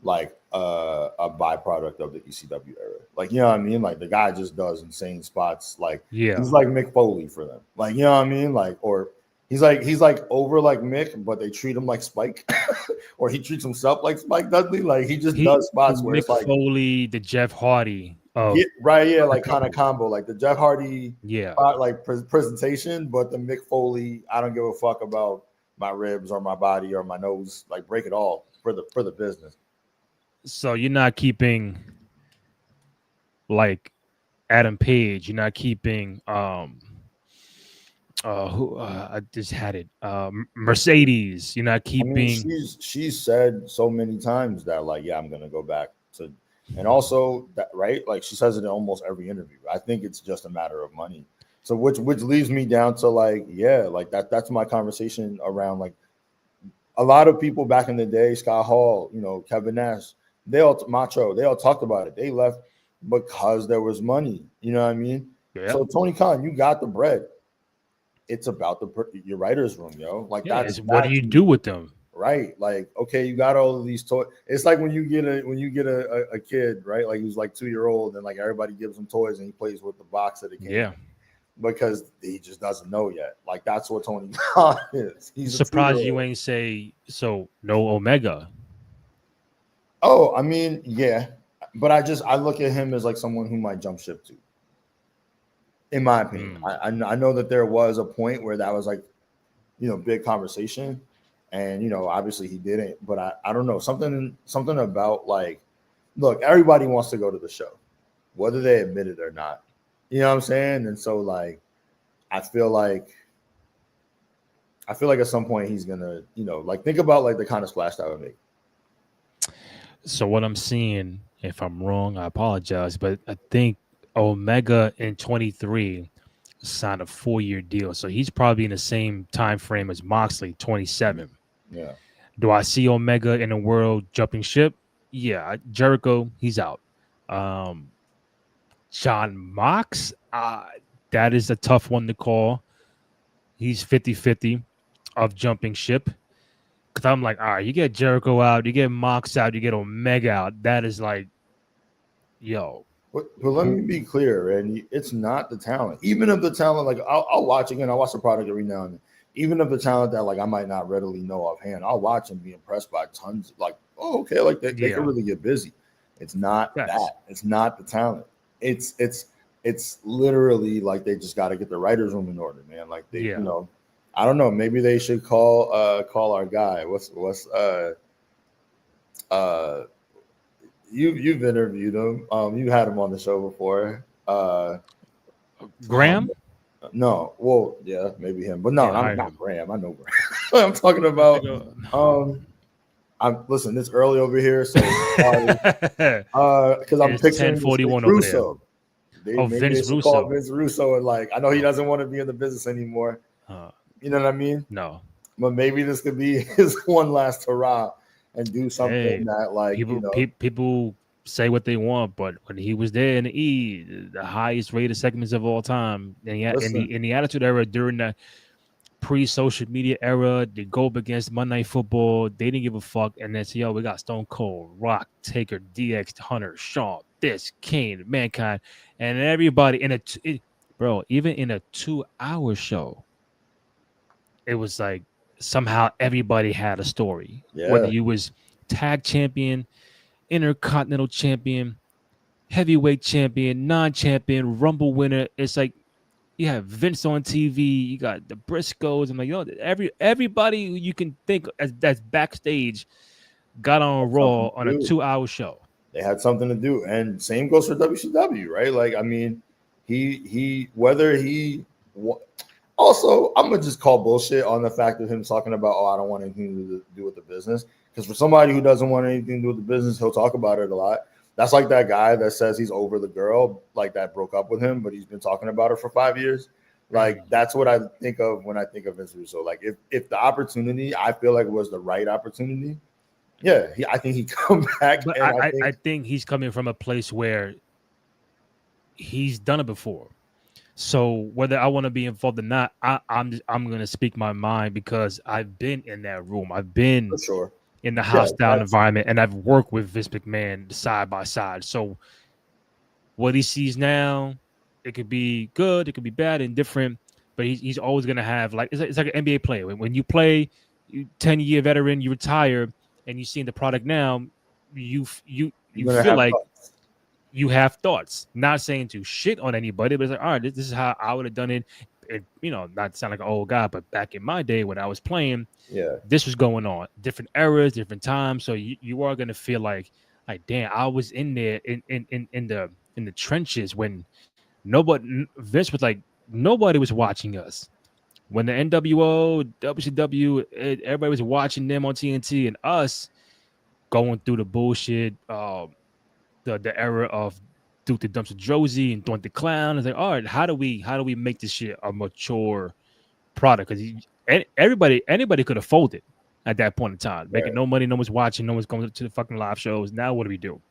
like a byproduct of the ECW era. Like you know what I mean? Like the guy just does insane spots. Like Yeah. he's like Mick Foley for them. Like you know what I mean? Like or he's like over like Mick, but they treat him like Spike, or he treats himself like Spike Dudley. Like he just He does spots where Mick it's like Foley, the Jeff Hardy of get right, yeah, like kind of combo, like the Jeff Hardy yeah. like presentation, but the Mick Foley, I don't give a fuck about my ribs or my body or my nose, like break it all for the business. So you're not keeping like Adam Page. You're not keeping who I just had it. Mercedes. You're not I mean, keeping. she's said so many times that like, yeah, I'm gonna go back to, and also that right, like she says it in almost every interview. I think it's just a matter of money. So which leaves me down to like, yeah, like that's my conversation around like a lot of people back in the day, Scott Hall, Kevin Nash, they all talked about it. They left because there was money. You know what I mean? Yeah. So Tony Khan, you got the bread. It's about your writer's room, yo. Like Yeah. that's It's what do that's you do with them? right. Like okay, you got all of these toys. It's like when you get a kid, right? Like he's like 2 year old, and like everybody gives him toys, and he plays with the box that it came in Yeah. because he just doesn't know yet. Like that's what Tony Khan is. He's a 2 year Surprised you old. ain't say so. No Omega. Oh, I mean, yeah, but I look at him as like someone who might jump ship to, in my opinion. Mm. I know that there was a point where that was like big conversation, and obviously he didn't. But I don't know something about like look, everybody wants to go to the show, whether they admit it or not. You know what I'm saying? And so like I feel like at some point he's gonna like think about like the kind of splash that would make. So what I'm seeing, if I'm wrong, I apologize, but I think Omega in 23 signed a 4-year deal, so he's probably in the same time frame as Moxley, 27. Yeah. Do I see Omega in the world jumping ship? Yeah, Jericho, he's out. Um, John Mox, that is a tough one to call. He's 50-50 of jumping ship. Because I'm like, all right, you get Jericho out, you get Mox out, you get Omega out. That is like, yo, But let me who? be clear, Randy. It's not the talent. Even if the talent, like I'll watch again. I'll watch the product every now and then. even of the talent that like I might not readily know offhand, I'll watch and be impressed by tons. Like, oh, okay, like they can Yeah, really get busy. It's not facts. that. It's not the talent. It's literally like they just got to get the writers' room in order, man. Like they, Yeah. I don't know. Maybe they should call our guy. What's uh you've interviewed him. You had him on the show before. Oh, Graham. no, well, yeah, maybe him, but no, Yeah, I'm hire not him. Graham. I know Graham. I'm talking I think. about. I'm listen. It's early over here, so sorry. Because I'm It's picturing this Vince 10:41 over there. Russo. Oh, Maybe they Vince should call Russo. Vince Russo and like I know he doesn't want to be in the business anymore. Uh, You know what I mean? no. But maybe this could be his one last hurrah and do something Hey, that like people say what they want, but when he was there in the the highest rated segments of all time, and listen. in the Attitude Era during the pre-social media era, they go up against Monday Night Football. They didn't give a fuck, and then say, "Yo, we got Stone Cold, Rock, Taker, DX, Hunter, Shawn, this, Kane, Mankind, and everybody in bro, even in a 2 hour show, it was like somehow everybody had a story. Whether Yeah, you was tag champion, intercontinental champion, heavyweight champion, non-champion, Rumble winner, it's like you have Vince on TV, you got the Briscoes, and like everybody you can think as that's backstage got on that's something Raw to on a do. 2 hour show. They had something to do, and same goes for WCW, right? Like, I mean, he whether he also, I'm gonna just call bullshit on the fact of him talking about, oh, I don't want anything to do with the business. Because for somebody who doesn't want anything to do with the business, he'll talk about it a lot. That's like that guy that says he's over the girl, like that broke up with him, but he's been talking about her for 5 years. Like that's what I think of when I think of Vince Russo. Like if the opportunity, I feel like it was the right opportunity. Yeah, I think he come back, But and I I think think he's coming from a place where he's done it before. So whether I want to be involved or not, I'm gonna speak my mind because I've been in that room. I've for been sure. in the Yeah, hostile that's environment, and I've worked with Vince McMahon side by side. So what he sees now, it could be good, it could be bad, indifferent, but he's always gonna have like it's like an NBA player. When you play, 10-year veteran, you retire, and you see the product now, you you're gonna feel have like thoughts. you have thoughts. Not saying to shit on anybody, but it's like, all right, this is how I would have done it. Not to sound like an old guy, but back in my day when I was playing, Yeah, this was going on. Different eras, different times. So you are gonna feel like damn, I was in there in the trenches when Vince was like nobody was watching us. When the NWO, WCW, everybody was watching them on TNT and us going through the bullshit. The era of Duke the Dumpster Josie and Doink the Clown. It's like, all right, how do we make this shit a mature product? Because anybody could have folded at that point in time, making right. no money, no one's watching, no one's going to the fucking live shows. Now what do we do?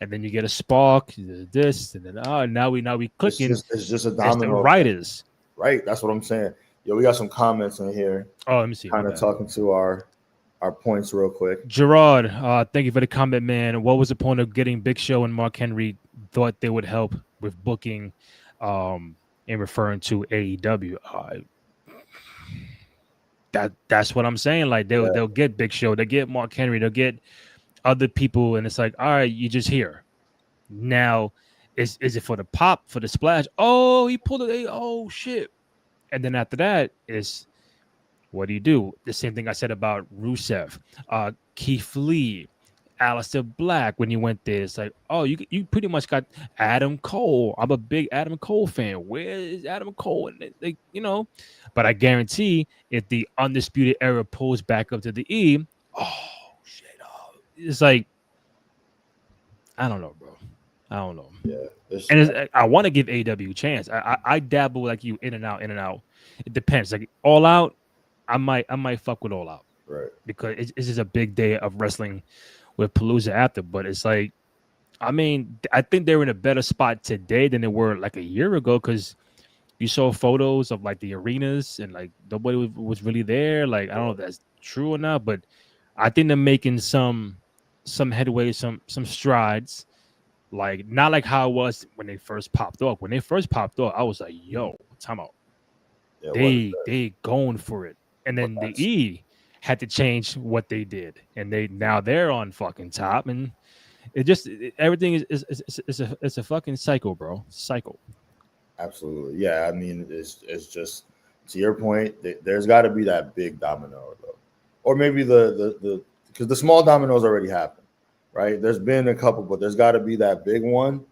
And then you get a spark, this, and then now we clicking. It's just a It's the domino effect, writers. right? That's what I'm saying. Yo, we got some comments in here, Oh, let me see. My kind of bad. talking to our points real quick. Gerard, thank you for the comment, man. What was the point of getting Big Show and Mark Henry? Thought they would help with booking, in referring to AEW. That's what I'm saying. Like Yeah, they'll get Big Show, they'll get Mark Henry, they'll get other people, and it's like, all right, you just here now. Is it for the pop, for the splash? Oh, he pulled it. Oh shit! And then after that is what do you do? The same thing I said about Rusev, Keith Lee, Aleister Black. When you went there, it's like, oh, you pretty much got Adam Cole. I'm a big Adam Cole fan. Where is Adam Cole? And but I guarantee if the Undisputed Era pulls back up to the E, oh shit, it's like I don't know, bro. I don't know. yeah. And I want to give AW a chance. I dabble like you in and out, in and out. It depends. Like All Out, I might fuck with All Out Right. because it's just a big day of wrestling with Palooza after. But it's like, I mean, I think they're in a better spot today than they were like a year ago because you saw photos of like the arenas and like nobody was really there. Like I don't know if that's true or not, but I think they're making some headway, some strides. Like not like how it was when they first popped off. When they first popped off, I was like, "Yo, time out." Yeah, what is They going for it, and but then the that's E had to change what they did, and they're on fucking top, and everything is a fucking cycle, bro. Cycle. absolutely, yeah. I mean, it's just to your point. There's got to be that big domino, though, or maybe the because the small dominoes already happened, right? There's been a couple, but there's got to be that big one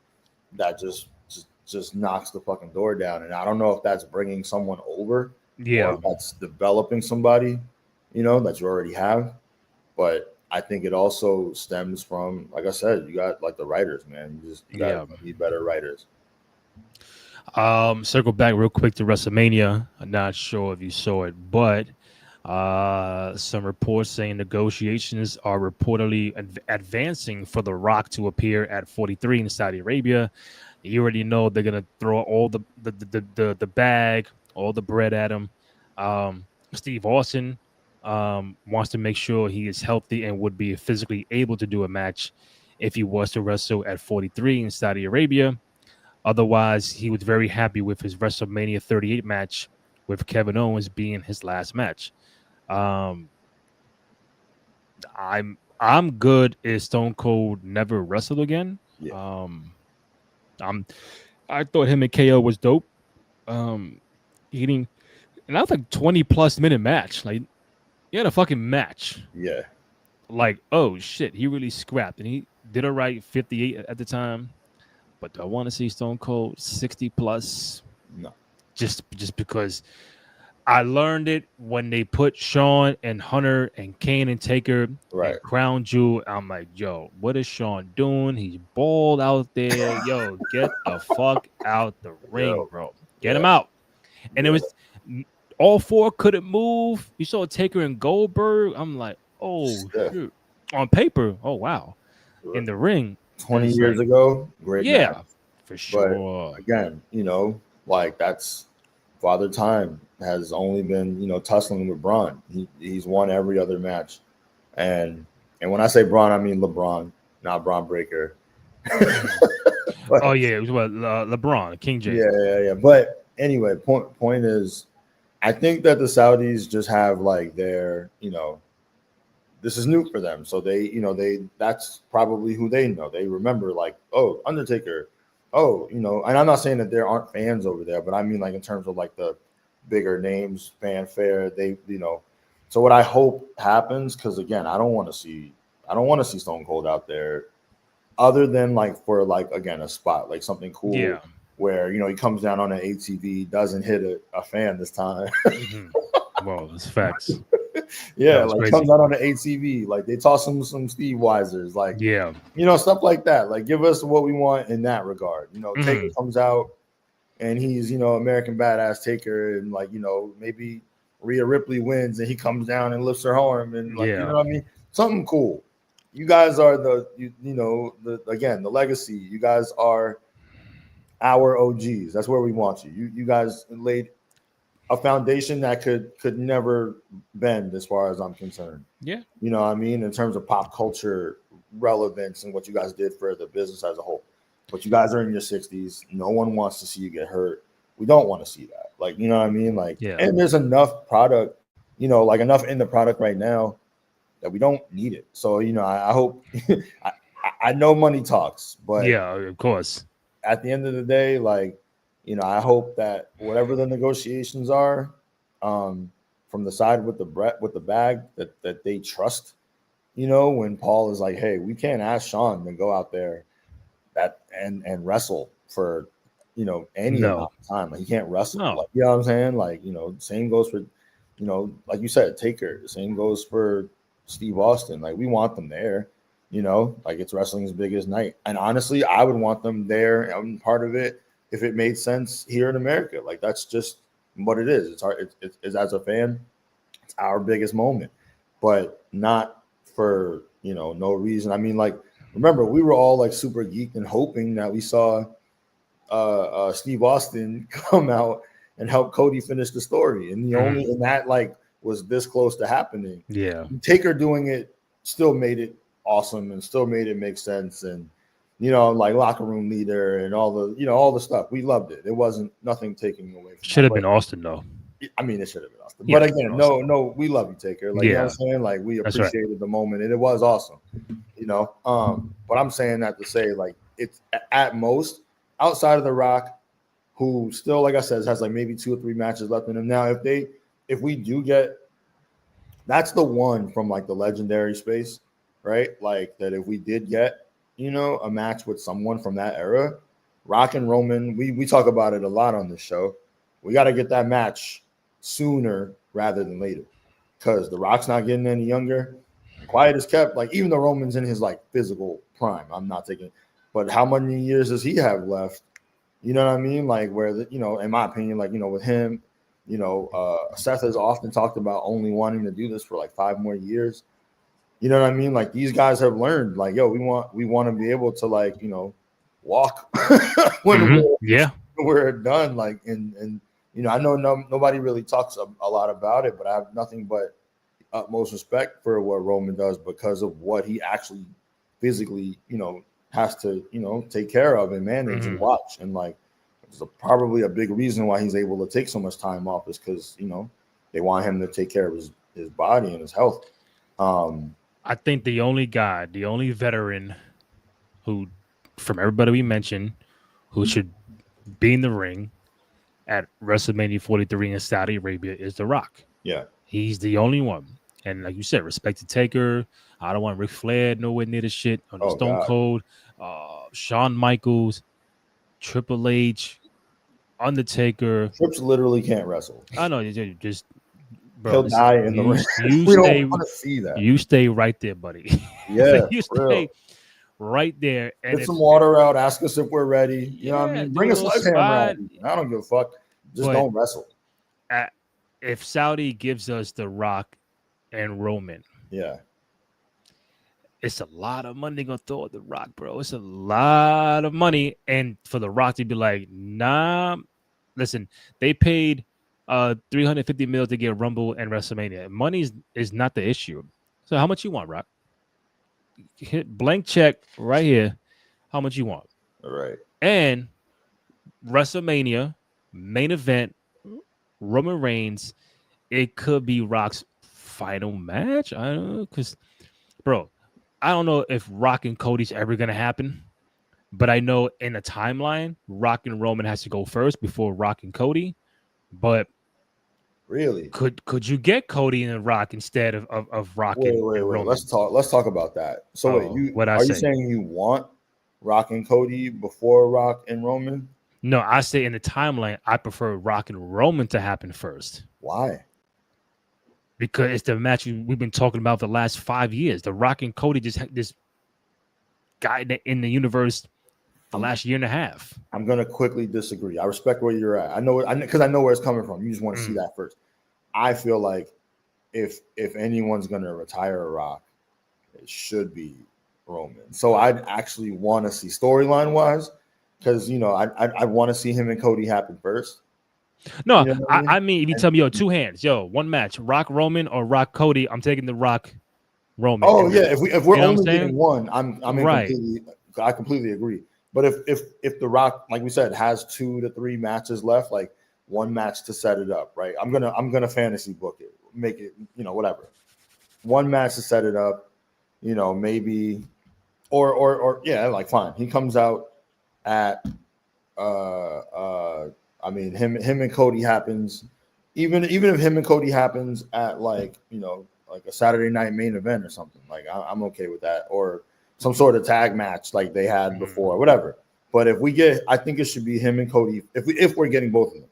that just knocks the fucking door down. And I don't know if that's bringing someone over or Yeah, if that's developing somebody, that you already have. But I think it also stems from, like I said, you got like the writers, man. You got yeah. to need better writers. Circle back real quick to WrestleMania. I'm not sure if you saw it, but some reports saying negotiations are reportedly advancing for The Rock to appear at 43 in Saudi Arabia. You already know they're gonna throw all the bag, all the bread at him. Steve Austin wants to make sure he is healthy and would be physically able to do a match if he was to wrestle at 43 in Saudi Arabia. Otherwise, he was very happy with his WrestleMania 38 match with Kevin Owens being his last match. Um, I'm good if Stone Cold never wrestled again. Yeah, Um, I'm I thought him and KO was dope. Um, eating and that was like 20+ minute match. Like he had a fucking match. yeah, Like oh shit, he really scrapped and he did it right 58 at the time. But do I want to see Stone Cold 60 plus? no, Just because I learned it when they put Sean and Hunter and Kane and Taker right. and Crown Jewel. I'm like, yo, what is Sean doing? He's bald out there. Yo, get the fuck out the ring, Yo, bro. Get yeah, him out. And it yeah, was all four couldn't move. You saw Taker and Goldberg. I'm like, oh stiff. shoot. On paper, oh wow. In the ring, 20 it's years like, ago, great match. yeah, for But sure. again, like that's Father Time has only been, tussling with Braun. He's won every other match. And when I say Braun, I mean LeBron, not Braun Breaker. Mhm. Oh But yeah, it was what LeBron, King yeah, James. yeah, yeah. But anyway, point is, I think that the Saudis just have like their, this is new for them. So that's probably who they know. They remember like, oh, Undertaker. Oh, and I'm not saying that there aren't fans over there, but I mean like in terms of like the bigger names, fanfare, so what I hope happens, because again, I don't want to see Stone Cold out there other than like for like again a spot, like something cool Yeah. where he comes down on an ATV, doesn't hit a fan this time. Hmm. Well, that's facts. That Yeah, was like comes crazy. out on the ATV, like they toss him some Steve Weisers, like Yeah. stuff like that. Like give us what we want in that regard. Taker Hmm. comes out and he's American Badass Taker, and like maybe Rhea Ripley wins and he comes down and lifts her arm and like Yeah. what I mean, something cool. You guys are the again the legacy. You guys are our OGs. That's where we want you. You guys laid a foundation that could never bend as far as I'm concerned. Yeah. You know what I mean? In terms of pop culture relevance and what you guys did for the business as a whole. But you guys are in your 60s. No one wants to see you get hurt. We don't want to see that. Like, you know what I mean? Like, Yeah. and there's enough product, like enough in the product right now that we don't need it. So, I hope I, I know money talks, but Yeah. Of course. at the end of the day, like, I hope that whatever the negotiations are, from the side with the bag that they trust, when Paul is like, hey, we can't ask Sean to go out there and wrestle for any No. amount of time. Like he can't wrestle. No. Like you know what I'm saying? Like, same goes for, like you said, Taker. Same goes for Steve Austin. Like we want them there. Like it's wrestling's biggest night. And honestly, I would want them there. I'm part of it if it made sense here in America. Like that's just what it is. It's hard. It's as a fan, it's our biggest moment, but not for no reason. I mean, like remember we were all like super geeked and hoping that we saw Steve Austin come out and help Cody finish the story, and the only Mhm. and that like was this close to happening. Yeah. Taker doing it still made it awesome and still made it make sense, and like locker room leader and all the all the stuff. We loved it. It wasn't nothing taking away from Should that. have But been Austin though. I mean, it should have been Austin. Yeah, But again, no, we love you, Taker. Like, you know what I'm saying? Like, we That's right. appreciated the moment, and it was awesome. You know, but I'm saying that to say, like, it's at most outside of The Rock, who still, like I said, has like maybe 2 or 3 matches left in him. Now, if we do get, that's the one from like the legendary space, right? Like that, if we did get, you know, a match with someone from that era, Rock and Roman, we talk about it a lot on this show. We got to get that match sooner rather than later, because The Rock's not getting any younger. Quiet is kept. Like, even though Roman's in his like physical prime, I'm not taking, but how many years does he have left? You know what I mean? Like, where you know, in my opinion, like, you know, with him, you know, Seth has often talked about only wanting to do this for like 5 more years. You know what I mean? Like, these guys have learned, like, yo, we want to be able to, like, you know, walk when we're done. Like, and you know, I know nobody really talks a lot about it, but I have nothing but utmost respect for what Roman does, because of what he actually physically, you know, has to, you know, take care of and manage and watch. And like, it's probably a big reason why he's able to take so much time off, is because, you know, they want him to take care of his body and his health. I think the only veteran who, from everybody we mentioned, who should be in the ring at WrestleMania 43 in Saudi Arabia is The Rock. Yeah. He's the only one. And like you said, respect to Taker. I don't want Ric Flair nowhere near the shit. On the Stone God. Cold, Shawn Michaels, Triple H, Undertaker. Trips literally can't wrestle. I know, just bro. He'll die in the ring. You We stay, don't want to see that. You stay right there, buddy. Yeah, you stay right there. And get some water out. Ask us if we're ready. You know what I mean? Bring a sledgehammer out. I don't give a fuck. Just don't wrestle. If Saudi gives us The Rock and Roman, it's a lot of money gonna throw at The Rock, bro. It's a lot of money, and for The Rock to be like, nah, listen, they paid $350 million to get Rumble and WrestleMania. Money is not the issue. So how much you want, Rock? Hit blank check right here. How much you want? All right. And WrestleMania main event, Roman Reigns. It could be Rock's final match. I don't know, because, bro, I don't know if Rock and Cody's ever gonna happen, but I know in a timeline, Rock and Roman has to go first before Rock and Cody. But really, could you get Cody and Rock instead of Rock and Roman? Let's talk about that. So you saying you want Rock and Cody before Rock and Roman? No, I say in the timeline, I prefer Rock and Roman to happen first. Why? Because it's the match we've been talking about the last 5 years. The Rock and Cody just had this guy in the universe the last year and a half. I'm gonna quickly disagree. I respect where you're at. I know because I know where it's coming from. You just want to see that first. I feel like if anyone's gonna retire a Rock, it should be Roman. So I'd actually want to see storyline wise, because you know I want to see him and Cody happen first. No, you know I mean, if you tell me, 2 hands, one match, Rock Roman or Rock Cody, I'm taking the Rock Roman. Oh yeah, if we're only getting one, I'm right. I completely agree. But if the Rock, like we said, has 2 to 3 matches left, like one match to set it up, right? I'm gonna fantasy book it, make it, you know, whatever. One match to set it up, you know, maybe, or yeah, like fine. He comes out at I mean, him and Cody happens, even if him and Cody happens at like, you know, like a Saturday night main event or something, like I'm okay with that, or some sort of tag match like they had before, whatever. But if we get, I think it should be him and Cody. If we're getting both of them,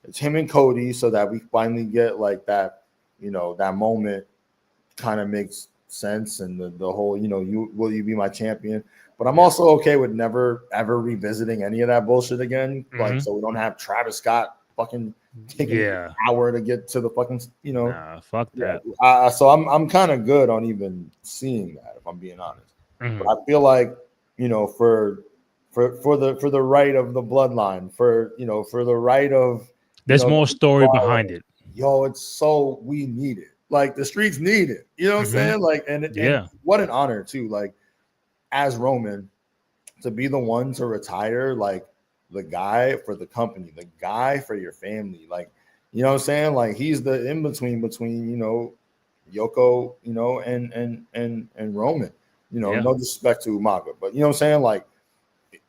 it's him and Cody, so that we finally get like that, you know, that moment kind of makes sense, and the whole, you know, will you be my champion? But I'm also okay with never ever revisiting any of that bullshit again. Like, so we don't have Travis Scott fucking taking an hour to get to the fucking, you know. Nah, fuck that. So I'm kind of good on even seeing that, if I'm being honest. But I feel like, you know, for the right of the bloodline, for, you know, for the right of, there's more story behind it. Yo, it's so, we need it. Like, the streets need it. You know what I'm saying? Like, and what an honor too. Like, as Roman, to be the one to retire, like the guy for the company, the guy for your family. Like, You know what I'm saying? Like he's the in between Yoko, and Roman. Yeah. No disrespect to Umaga, but you know what I'm saying? Like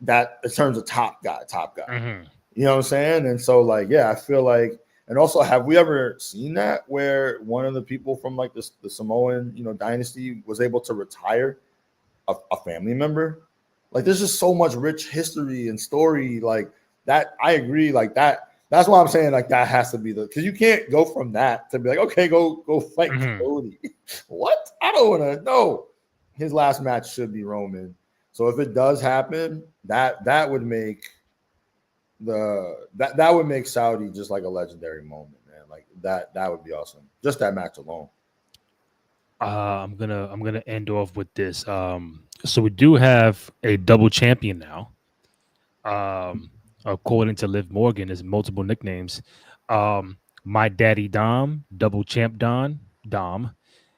that in terms of top guy. Mm-hmm. You know what I'm saying? And so like, yeah, I feel like, and also have we ever seen that where one of the people from like the Samoan, dynasty was able to retire a family member? Like there's just so much rich history and story like that. I agree, like that's why I'm saying like that has to be because you can't go from that to be like, okay, go fight Mm-hmm. Cody. What? I don't want to know. His last match should be Roman. So if it does happen, that would make that would make Saudi just like a legendary moment, man. Like that would be awesome. Just that match alone. I'm gonna end off with this. So we do have a double champion now. According to Liv Morgan, there's multiple nicknames. My Daddy Dom, Double Champ Dom,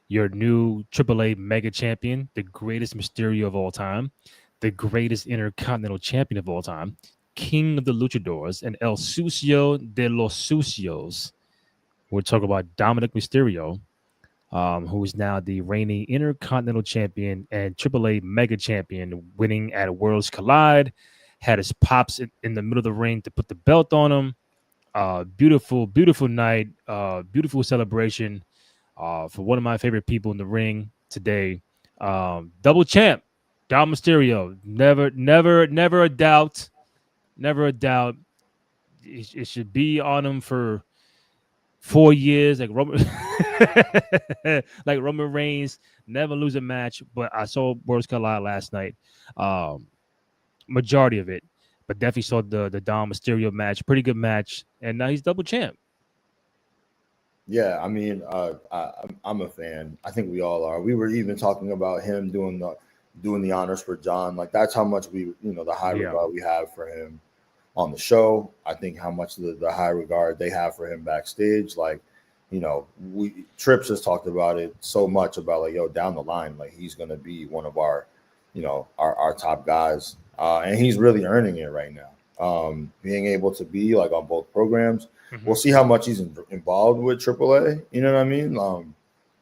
your new AAA Mega Champion, the greatest Mysterio of all time, the greatest Intercontinental Champion of all time, King of the Luchadors, and El Sucio de los Sucios. We're talking about Dominik Mysterio, who is now the reigning Intercontinental Champion and AAA Mega Champion, winning at Worlds Collide. Had his pops in the middle of the ring to put the belt on him. Beautiful, beautiful night. Beautiful celebration for one of my favorite people in the ring today. Double champ, Dom Mysterio. Never a doubt. Never a doubt. It should be on him for 4 years, like Roman, like Roman Reigns, never lose a match. But I saw Worlds Collide last night, um, majority of it, but definitely saw the Dom Mysterio match, pretty good match, and now he's double champ. Yeah, I mean, I'm a fan. I think we all are. We were even talking about him doing the honors for John. Like that's how much the high Yeah, regard we have for him on the show. I think how much the high regard they have for him backstage. Like, we Trips has talked about it so much about like, yo, down the line, like he's gonna be one of our, our top guys, and he's really earning it right now. Being able to be like on both programs, we'll hmm see how much he's involved with AAA. You know what I mean?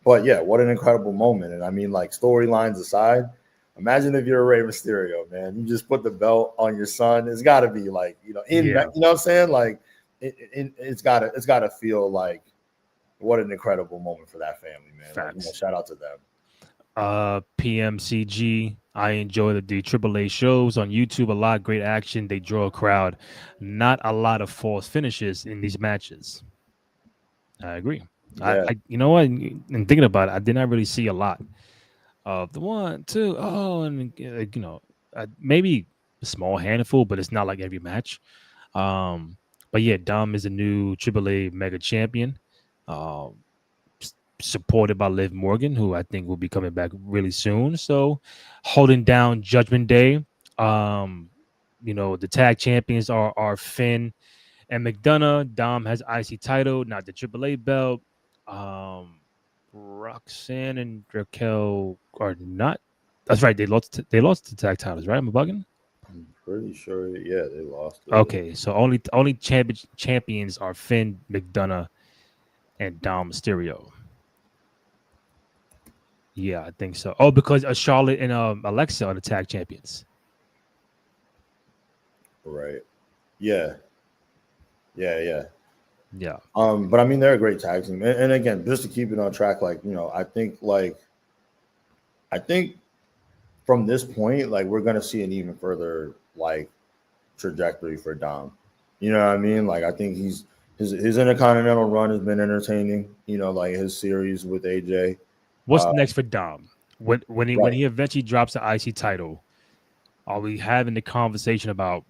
But yeah, what an incredible moment. And I mean, like storylines aside, imagine if you're a Rey Mysterio, man. You just put the belt on your son. It's got to be like, yeah, you know what I'm saying? Like, it's got to feel like what an incredible moment for that family, man. Like, facts. shout out to them. PMCG. I enjoy the AAA shows on YouTube. A lot of great action. They draw a crowd. Not a lot of false finishes in these matches. I agree. Yeah, you know what? And thinking about it, I did not really see a lot of the one, two, oh, and maybe a small handful, but it's not like every match. But yeah, Dom is a new AAA Mega Champion, um, supported by Liv Morgan, who I think will be coming back really soon. So, holding down Judgment Day. Um, the tag champions are Finn and McDonough. Dom has IC title, not the AAA belt. Um, Roxanne and Raquel are not. That's right. They lost. They lost the tag titles, right? Am I bugging? I'm pretty sure. Yeah, they lost it. Okay, so only champions are Finn, McDonough, and Dom Mysterio. Yeah, I think so. Oh, because Charlotte and Alexa are the tag champions. Right. Yeah. Yeah. Yeah. Yeah. But I mean, they're a great tag team, and again, just to keep it on track, like I think from this point, like we're gonna see an even further like trajectory for Dom. You know what I mean? Like I think his intercontinental run has been entertaining. Like his series with AJ. What's next for Dom? When Right. he eventually drops the IC title, are we having the conversation about?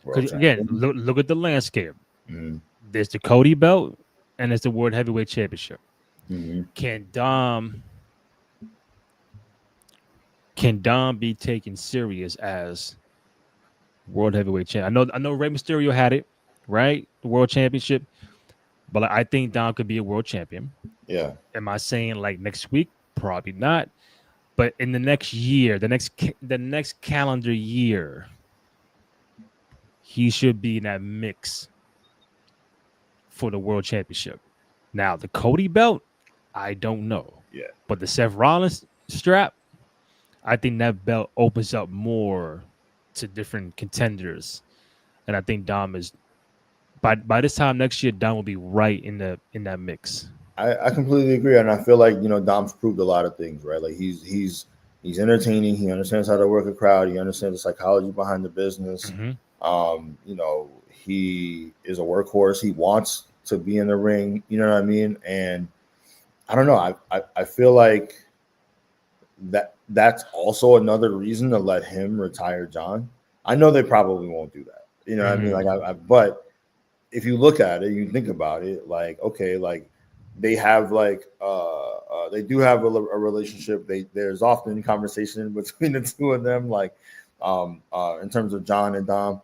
World Because again, champion. look at the landscape. Hmm. There's the Cody belt, and there's the World Heavyweight Championship. Hmm. Can Dom can Dom be taken serious as World Heavyweight Champ? I know Rey Mysterio had it, right? The World Championship, but I think Dom could be a world champion. Yeah. Am I saying like next week? Probably not. But in the next year, the next calendar year, he should be in that mix for the world championship. Now the Cody belt, I don't know, Yeah. but the Seth Rollins strap, I think that belt opens up more to different contenders, and I think Dom is by this time next year, Dom will be right in that mix. I completely agree, and I feel like Dom's proved a lot of things, right? Like he's entertaining. He understands how to work a crowd. He understands the psychology behind the business. Mm-hmm. He is a workhorse. He wants to be in the ring. You know what I mean? And I don't know. I feel like that's also another reason to let him retire John. I know they probably won't do that. You know what I mean? Mm-hmm. Like but if you look at it, you think about it, like okay, like they have like they do have a relationship. There's often conversation between the two of them, like in terms of John and Dom.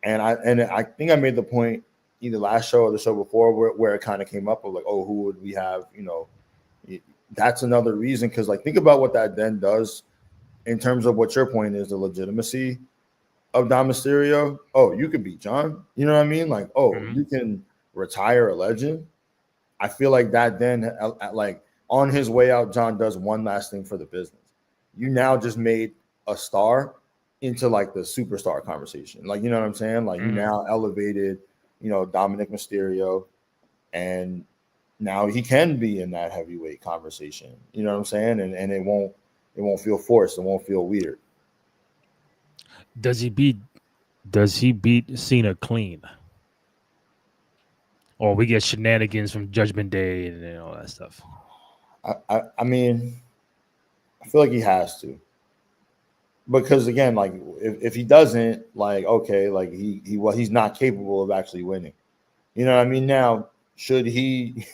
And I think I made the point either last show or the show before where it kind of came up of like, oh, who would we have? That's another reason, because like think about what that then does in terms of what your point is, the legitimacy of Dom Mysterio. Oh, you could beat John. You know what I mean? Like, oh, Mm-hmm. you can retire a legend. I feel like that then, like on his way out, John does one last thing for the business. You now just made a star into like the superstar conversation. Like, you know what I'm saying? Like you Mm-hmm. now elevated, Dominik Mysterio, and now he can be in that heavyweight conversation. You know what I'm saying? And it won't feel forced. It won't feel weird. Does he beat Does he beat Cena clean, or we get shenanigans from Judgment Day and all that stuff? I mean, I feel like he has to, because again, like if he doesn't, like okay, like he's not capable of actually winning. You know what I mean? Now, should he,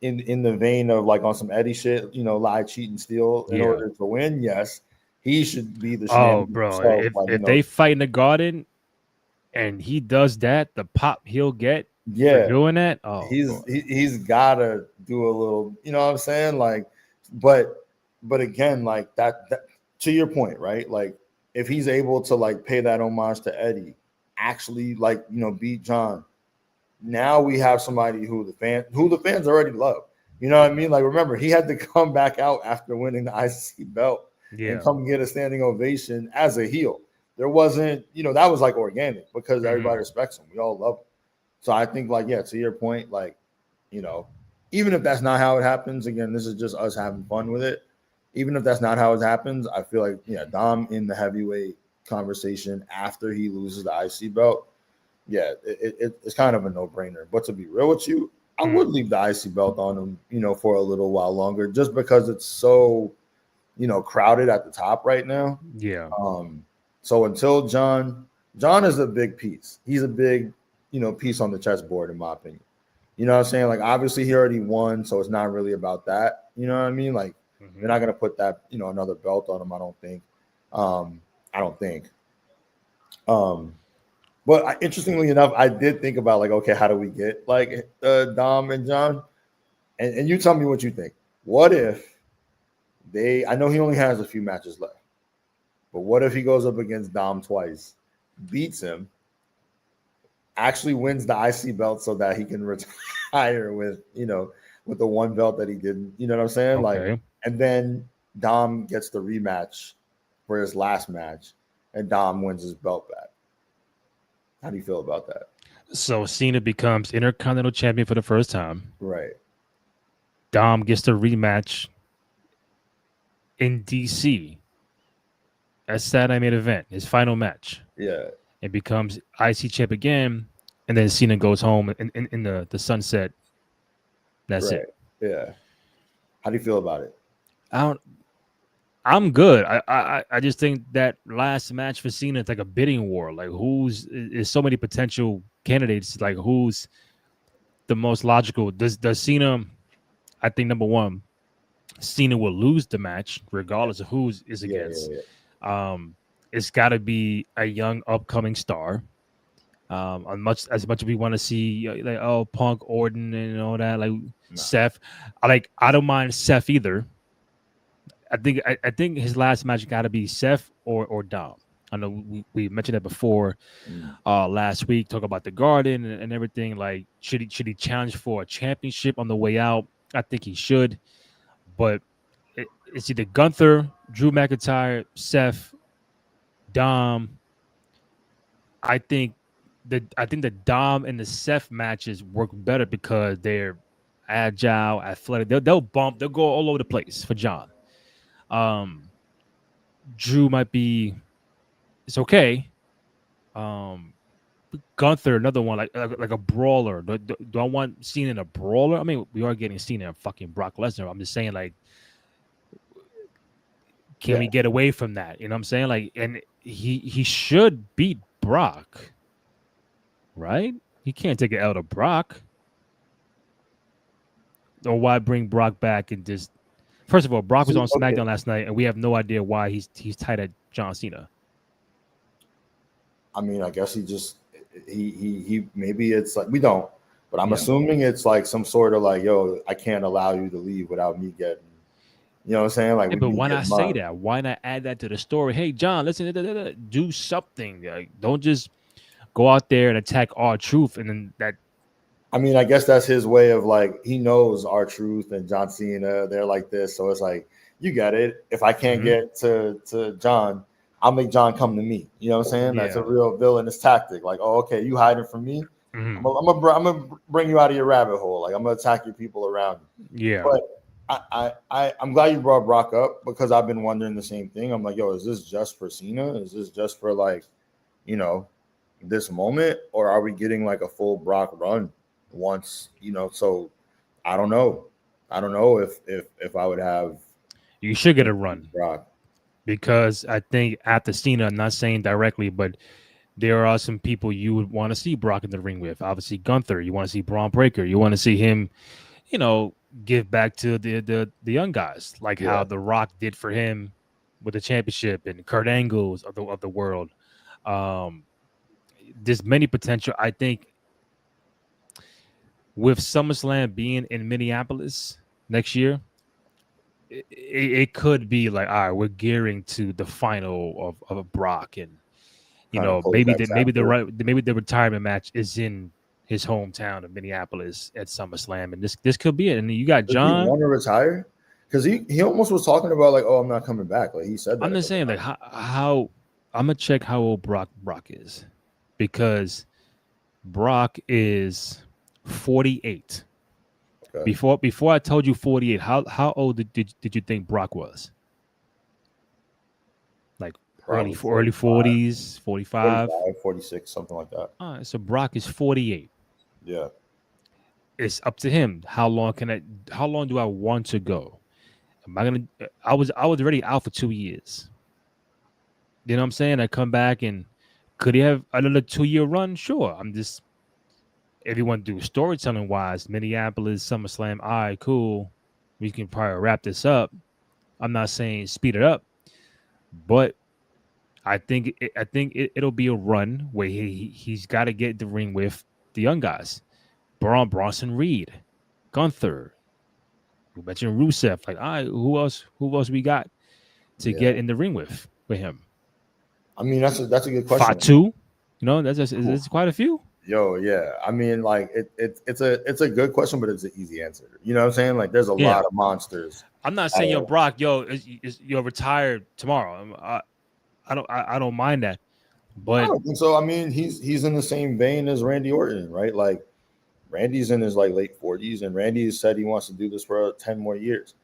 in the vein of like on some Eddie shit, lie, cheat, and steal in Yeah. order to win? Yes, he should be the Oh, shenanigans bro, himself. Like if they fight in the garden and he does that, the pop he'll get for yeah, doing that. Oh boy. he's gotta do a little. You know what I'm saying? Like, but again, like that to your point, right? Like if he's able to like pay that homage to Eddie, actually like beat John. Now we have somebody who the fans already love. You know what I mean? Like remember, he had to come back out after winning the ICC belt and Yeah. come get a standing ovation as a heel. There wasn't, that was like organic because Mm-hmm. everybody respects him. We all love him. So I think like, yeah, to your point, like, you know, even if that's not how it happens, again, this is just us having fun with it. Even if that's not how it happens, I feel like, yeah, Dom in the heavyweight conversation after he loses the IC belt, yeah, it's kind of a no-brainer. But to be real with you, I would leave the IC belt on him, for a little while longer, just because it's so, crowded at the top right now. Yeah. So until John is a big piece. He's a big, piece on the chessboard, in my opinion. You know what I'm saying? Like, obviously, he already won, so it's not really about that. You know what I mean? Like, Mm-hmm. they're not gonna put that, another belt on him. I don't think. I don't think. Um, but interestingly enough, I did think about like, okay, how do we get like Dom and John? And you tell me what you think. What if I know he only has a few matches left, but what if he goes up against Dom twice, beats him, actually wins the IC belt so that he can retire with, with the one belt that he didn't, you know what I'm saying? Like, Okay. and then Dom gets the rematch for his last match and Dom wins his belt back. How do you feel about that? So Cena becomes Intercontinental Champion for the first time. Right. Dom gets the rematch in DC at Saturday Night Event, his final match. Yeah. It becomes IC champ again, and then Cena goes home in the sunset. That's Right. it. Yeah. How do you feel about it? I don't. I'm good. I just think that last match for Cena is like a bidding war. Like there's so many potential candidates. Like who's the most logical? Does Cena? I think number one, Cena will lose the match regardless of who is Yeah, against. yeah, It's got to be a young upcoming star. As much as we want to see like Punk, Orton, and all that, like yeah. Seth, I don't mind Seth either. I think his last match got to be Seth or Dom. I know we mentioned that before last week, talk about the Garden and everything. Like, should he challenge for a championship on the way out? I think he should, but it's either Gunther, Drew McIntyre, Seth, Dom. I think the Dom and the Seth matches work better because they're agile, athletic. They'll bump. They'll go all over the place for John. Um, Drew might be. It's okay. Um, Gunther, another one like a brawler. Do I want Cena in a brawler? I mean, we are getting Cena and fucking Brock Lesnar. I'm just saying, like, can Yeah. we get away from that? You know what I'm saying? Like, and he should beat Brock, right? He can't take it out of Brock. Or why bring Brock back and just first of all, Brock was See, on okay. SmackDown last night, and we have no idea why he's tight at John Cena. I mean, I guess he maybe it's like we don't, but I'm Yeah. assuming it's like some sort of like, yo, I can't allow you to leave without me getting, you know what I'm saying? Like, Yeah, we but me why not getting say mine. that? Why not add that to the story? Hey, John, listen, do something. Like, don't just go out there and attack R-Truth, and then that. I mean, I guess that's his way of like he knows R-Truth and John Cena. They're like this, so it's like you get it. If I can't Mhm. get to John, I'll make John come to me. You know what I'm saying? That's a Yeah. real villainous tactic. Like, oh, okay, you hiding from me. Mhm. I'm gonna bring you out of your rabbit hole. Like, I'm gonna attack your people around you. Yeah. But I'm glad you brought Brock up because I've been wondering the same thing. I'm like, yo, is this just for Cena? Is this just for like, you know, this moment, or are we getting like a full Brock run once? So I don't know. I don't know if I would have You should get a run Brock. because I think after Cena, I'm not saying directly, but there are some people you would want to see Brock in the ring with. Obviously, Gunther. You want to see Braun Breaker. You want to see him, you know, give back to the young guys, like Yeah, how The Rock did for him with the championship and Kurt Angles of the world. Um, there's many potential. I think with SummerSlam being in Minneapolis next year, it could be like, all right, we're gearing to the final of Brock, and kind of close maybe that chapter. maybe the retirement match is in his hometown of Minneapolis at SummerSlam, and this could be it. And you got Does he John. want to retire? Because he almost was talking about like, oh, I'm not coming back. Like he said that I'm a just couple saying, like, times. how I'm gonna check how old Brock is, because Brock is 48. Okay, Before I told you 48, how old did you think Brock was? Like probably early 45, 40s, 45. 45, 46, something like that. All right, so Brock is 48. Yeah, It's up to him. How long do I want to go? Am I gonna I was already out for 2 years. You know what I'm saying? I come back, and could he have another 2-year run? Sure. I'm just, if you want to do storytelling wise, Minneapolis, SummerSlam, all right, cool. We can probably wrap this up. I'm not saying speed it up, but it'll be a run where he's got to get the ring with the young guys. Bronson Reed, Gunther. We mentioned Rusev. Like, all right, who else we got to yeah. get in the ring with him? I mean, that's a good question. Fatu. It's quite a few. Yo, yeah. I mean, like it's a good question, but it's an easy answer. You know what I'm saying? Like, there's a Yeah. lot of monsters. I'm not saying, yo, Brock, you're retired tomorrow. I don't mind that, I but don't think so. I mean, he's in the same vein as Randy Orton, right? Like, Randy's in his like late 40s, and Randy has said he wants to do this for 10 more years.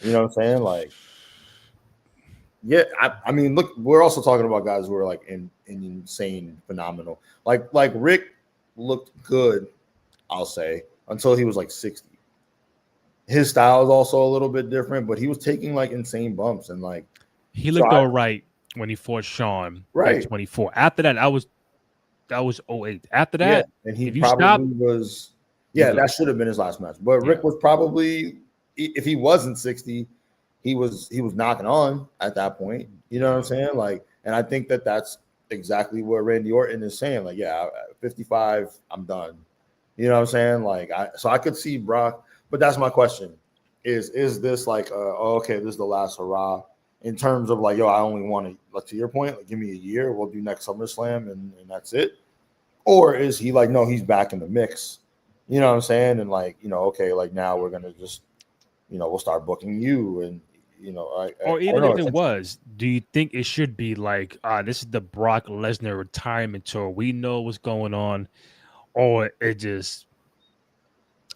You know what I'm saying? Like, yeah. I mean, look, we're also talking about guys who are like in insane, phenomenal. Like Rick looked good, I'll say, until he was like 60. His style is also a little bit different, but he was taking like insane bumps and like he so. looked all right when he fought Sean at Right, 24. After that was 08. After yeah, that, and he if you stop, probably was. you Yeah, good. that should have been his last match. But Yeah. Rick was probably, if he wasn't 60, he was knocking on at that point. You know what I'm Yeah. saying? Like, and I think that's exactly what Randy Orton is saying. Like, yeah, at 55, I'm done. You know what I'm saying? Like, I could see Brock, but that's my question: is this like, oh, okay, this is the last hurrah? in terms of like, yo, I only want to, like, to your point, like, give me a year, we'll do next SummerSlam and that's it? Or is he like, no, he's back in the mix? You know what I'm saying? And like, okay, like now we're gonna just, we'll start booking you, and Or I don't even know. if it was, do you think it should be like, this is the Brock Lesnar retirement tour? We know what's going on, or it just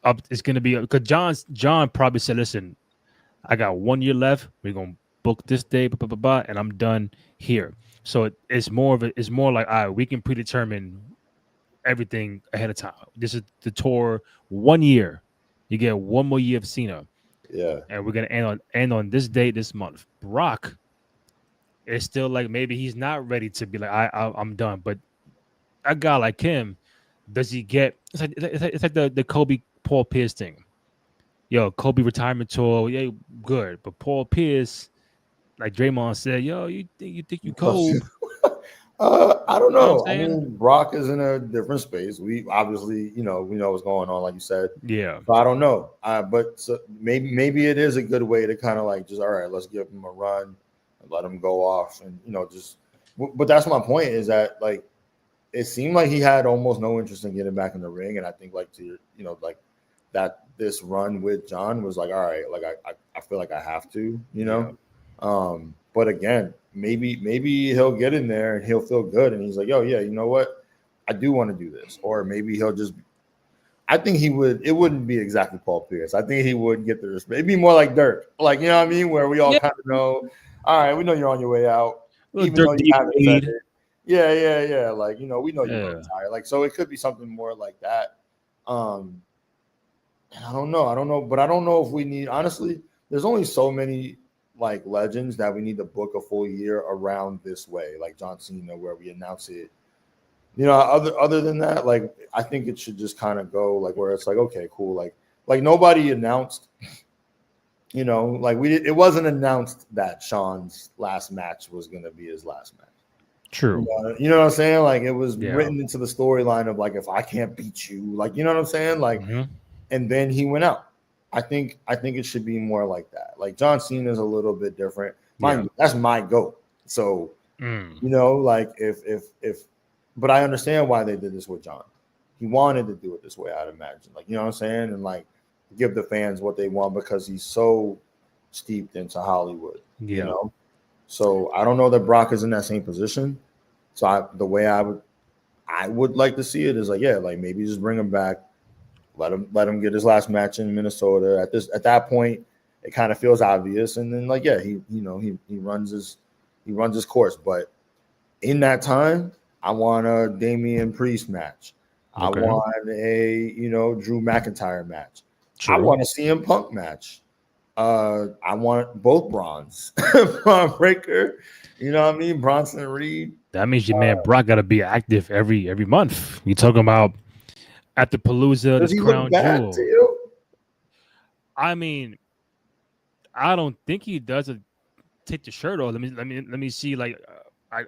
up? It's gonna be because John probably said, "Listen, I got 1 year left. We're gonna book this day, blah, blah, blah, blah, and I'm done here." So it's more of it's more like, all right, we can predetermine everything ahead of time. This is the tour 1 year. You get 1 more year of Cena, Yeah, and we're gonna end on this date this month. Brock is still like maybe he's not ready to be like I'm done. But a guy like him, does he get? It's like the Kobe Paul Pierce thing. Yo, Kobe retirement tour, yeah, good. But Paul Pierce, like Draymond said, yo, you think you cold? I don't You know what I'm know. I saying? mean, Brock is in a different space. We obviously, we know what's going on, like you said. Yeah. So I don't know. But so maybe it is a good way to kind of like just, all right, let's give him a run and let him go off, and just. But that's my point, is that like it seemed like he had almost no interest in getting back in the ring, and I think like like that this run with John was like, all right, like I feel like I have to, Yeah. But again, maybe he'll get in there and he'll feel good, and he's like, yo, yeah, you know what, I do want to do this. Or maybe he'll just, I think he would, it wouldn't be exactly Paul Pierce. I think he would get the respect. It'd be more like Dirk, like, you know what I mean, where we all Yeah. kind of know, all right, we know you're on your way out, Little even though Dirk you D haven't said Wade. it. Yeah. Like, we know you're gonna Yeah. retire. Like, so it could be something more like that. Um, and I don't know, but I don't know if we need, honestly, there's only so many like legends that we need to book a full year around this way, like John Cena, where we announce it. Other than that, like I think it should just kind of go like where it's like, okay, cool, like nobody announced, like it wasn't announced that Sean's last match was gonna be his last match. True. You know what I'm saying? Like it was Yeah. written into the storyline of like, if I can't beat you, like, you know what I'm saying? Like, Hmm. and then he went out. I think it should be more like that. Like John Cena is a little bit different. Mind Yeah. you, that's my goat. So, Mm. like if but I understand why they did this with John. He wanted to do it this way, I'd imagine. Like, you know what I'm saying? And like give the fans what they want because he's so steeped into Hollywood, Yeah. So I don't know that Brock is in that same position. So the way I would like to see it is like, yeah, like maybe just bring him back, let him get his last match in Minnesota. At that point, it kind of feels obvious, and then like, yeah, he runs his course. But in that time, I want a Damian Priest match. I Okay. want a Drew McIntyre match. I True. want a CM Punk match. I want both Bronze, Braun Breaker. You know what I mean? Bronson Reed. That means your man Brock got to be active every month. You talking about at the Palooza, Does this he look crown bad to jewel? you? I mean, I don't think he does it. Take the shirt off. Let me see. Like, I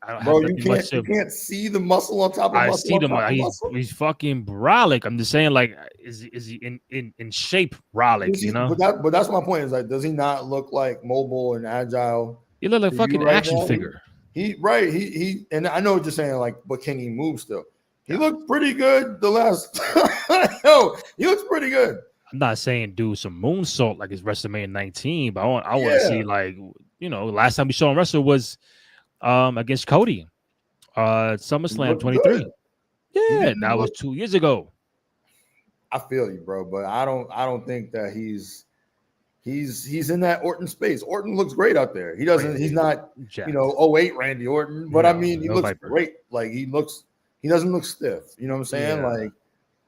don't have Bro, you nothing much can't you to. can't see the muscle on top of I muscle see on them. top of He's muscle. he's fucking brolic. I'm just saying, like, is he in shape brolic? Does he, but that's my point. Is like, does he not look like mobile and agile He look like to you fucking right action now? figure. And I know what you're saying. Like, but can he move still? He Yeah. looked pretty good the last. He looks pretty good. I'm not saying do some moonsault like it's WrestleMania 19, but I want to Yeah, see, like, last time we saw him wrestle was against Cody, he SummerSlam looked good. 23. He Yeah, didn't that was look. 2 years ago. I feel you, bro, but I don't think that he's in that Orton space. Orton looks great out there. He doesn't. He's not. Jacked. '08 Randy Orton, but I No, mean, he no looks Viper. great. Like he looks. He doesn't look stiff. You know what I'm saying? Yeah. Like,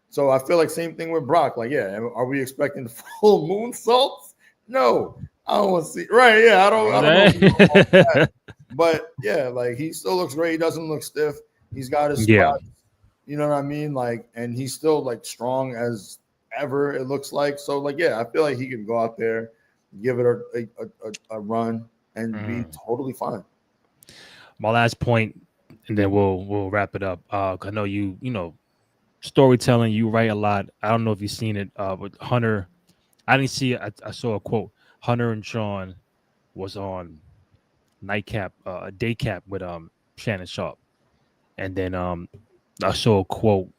so I feel like same thing with Brock. Like, yeah, are we expecting full moonsaults? No, I don't want to see. Right? Yeah, I don't know if we want that. But yeah, like he still looks great. He doesn't look stiff. He's got his Yeah. spots. You know what I mean? Like, and he's still like strong as ever. It looks like. So like, yeah, I feel like he can go out there, give it a run, and be Mhm. totally fine. My last point, and then we'll wrap it up. I know you storytelling. You write a lot. I don't know if you've seen it. With Hunter, I didn't see it. I saw a quote. Hunter and Sean was on. nightcap, day cap with Shannon Sharp, and then I saw a quote.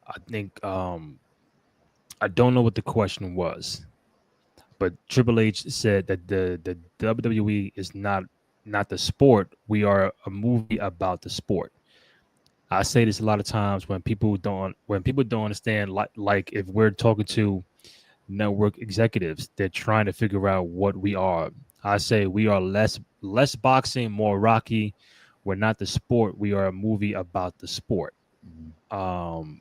I think I don't know what the question was, but Triple H said that the WWE is not the sport. We are a movie about the sport. I say this a lot of times when people don't understand, like if we're talking to network executives, they're trying to figure out what we are. I say we are less boxing, more Rocky. We're not the sport. We are a movie about the sport. Mhm. Um,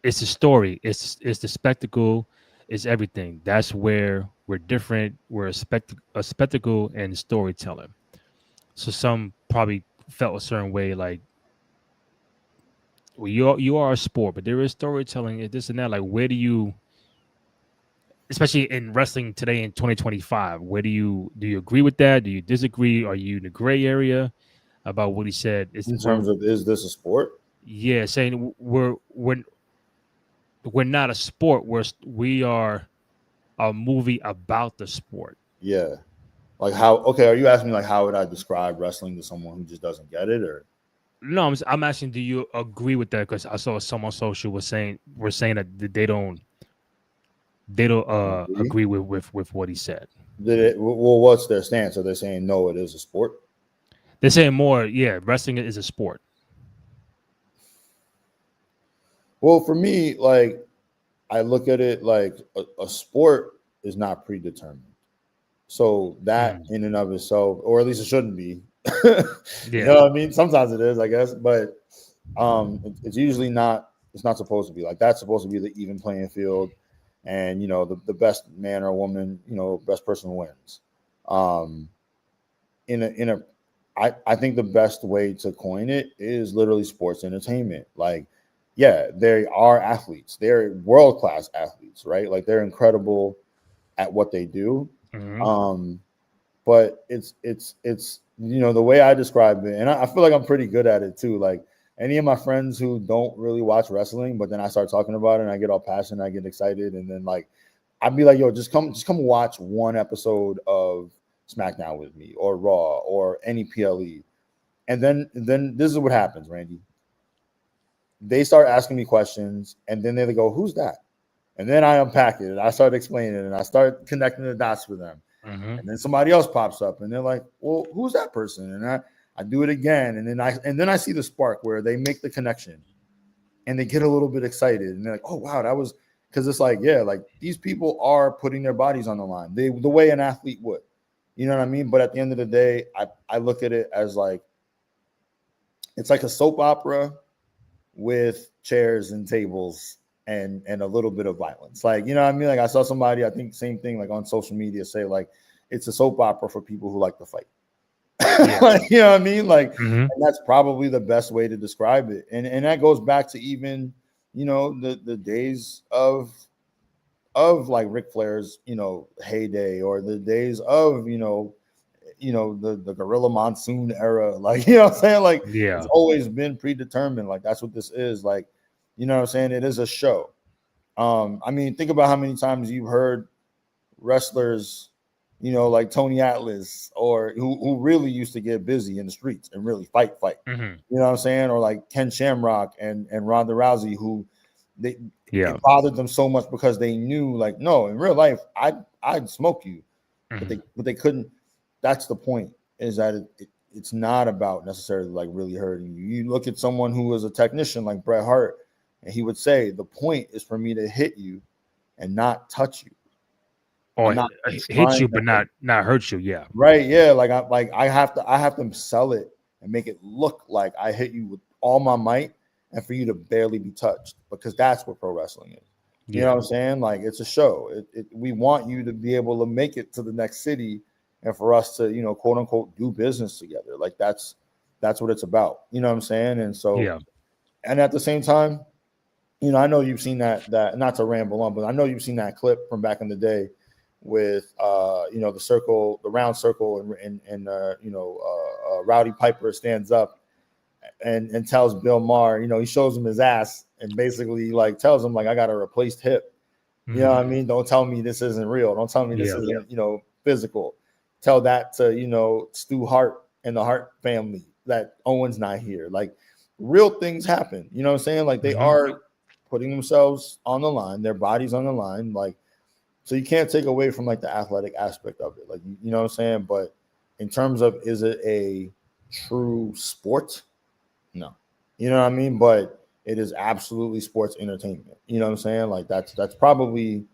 it's a story. It's the spectacle. It's everything. That's where we're different. We're a spectacle and storytelling. So some probably felt a certain way, like, well, you are a sport, but there is storytelling and this and that. Like, where do you, especially in wrestling today in 2025, where do you agree with that? Do you disagree? Are you in the gray area about what he said? It's In terms of, is this a sport? yeah, saying we're not a sport. We are a movie about the sport. Yeah. Like how? Okay, are you asking me like how would I describe wrestling to someone who just doesn't get it, or? No, I'm asking, do you agree with that? Because I saw someone on social was saying that they don't Agree? agree with what he said. Did it? Well, what's their stance? Are they saying no? It is a sport. They're saying more, yeah, wrestling is a sport. Well, for me, like I look at it like a sport is not predetermined. So that Mm, in and of itself, or at least it shouldn't be. You yeah. know what I mean? Sometimes it is, I guess, but it's usually not. It's not supposed to be like that's supposed to be the even playing field, and the best man or woman, best person wins. Um, in a I think the best way to coin it is literally sports entertainment. Like, yeah, they are athletes. They're world class athletes, right? Like they're incredible at what they do. Hmm. Um, but it's the way I describe it, and I feel like I'm pretty good at it too. Like any of my friends who don't really watch wrestling, but then I start talking about it and I get all passionate, I get excited, and then like I'd be like, yo, just come watch one episode of SmackDown with me or Raw or any PLE. And then this is what happens, Randy. They start asking me questions, and then they go, "Who's that?" And then I unpack it and I start explaining it and I start connecting the dots with them. Hmm. And then somebody else pops up and they're like, "Well, who's that person?" And I do it again, and then I see the spark where they make the connection and they get a little bit excited and they're like, "Oh wow, that was," because it's like, yeah, like these people are putting their bodies on the line, the way an athlete would, you know what I mean? But at the end of the day, I look at it as like it's like a soap opera with chairs and tables and a little bit of violence. Like, you know what I mean? Like I saw somebody, I think same thing like on social media say like it's a soap opera for people who like to fight. Yeah. Like, you know what I mean? Like, Hmm. and that's probably the best way to describe it. And that goes back to even, the days of like Ric Flair's, heyday, or the days of, the Gorilla Monsoon era. Like, you know what I'm saying? Like it's Yeah. always been predetermined. Like that's what this is. Like, you know what I'm saying? It is a show. I mean, think about how many times you've heard wrestlers, like Tony Atlas, or who really used to get busy in the streets and really fight. Hmm. You know what I'm saying? Or like Ken Shamrock and Ronda Rousey, who they Yeah. it bothered them so much because they knew, like, no, in real life, I'd smoke you, but Hmm. they couldn't. That's the point. Is that it's not about necessarily like really hurting you. You look at someone who was a technician like Bret Hart, and he would say, the point is for me to hit you and not touch you. I'm Or not hit trying you, to but hurt. not hurt you. Yeah. Right? Yeah. Like I have to sell it and make it look like I hit you with all my might, and for you to barely be touched, because that's what pro wrestling is. You know Yeah. what I'm saying? Like it's a show. We want you to be able to make it to the next city, and for us to, quote unquote, do business together. Like that's what it's about. You know what I'm saying? And so, Yeah. and at the same time, I know you've seen that not to ramble on, but I know you've seen that clip from back in the day with the round circle, and Rowdy Piper stands up and tells Bill Maher, he shows him his ass and basically like tells him like, I got a replaced hip. You know Hmm. what I mean? Don't tell me this isn't real. Don't tell me this Yeah. isn't, physical. tell that to Stu Hart and the Hart family that Owen's not here. Like real things happen. You know what I'm saying? Like they are putting themselves on the line, their bodies on the line. Like, so you can't take away from like the athletic aspect of it. Like, you know what I'm saying? But in terms of, is it a true sport? No. You know what I mean? But it is absolutely sports entertainment. You know what I'm saying? Like that's probably,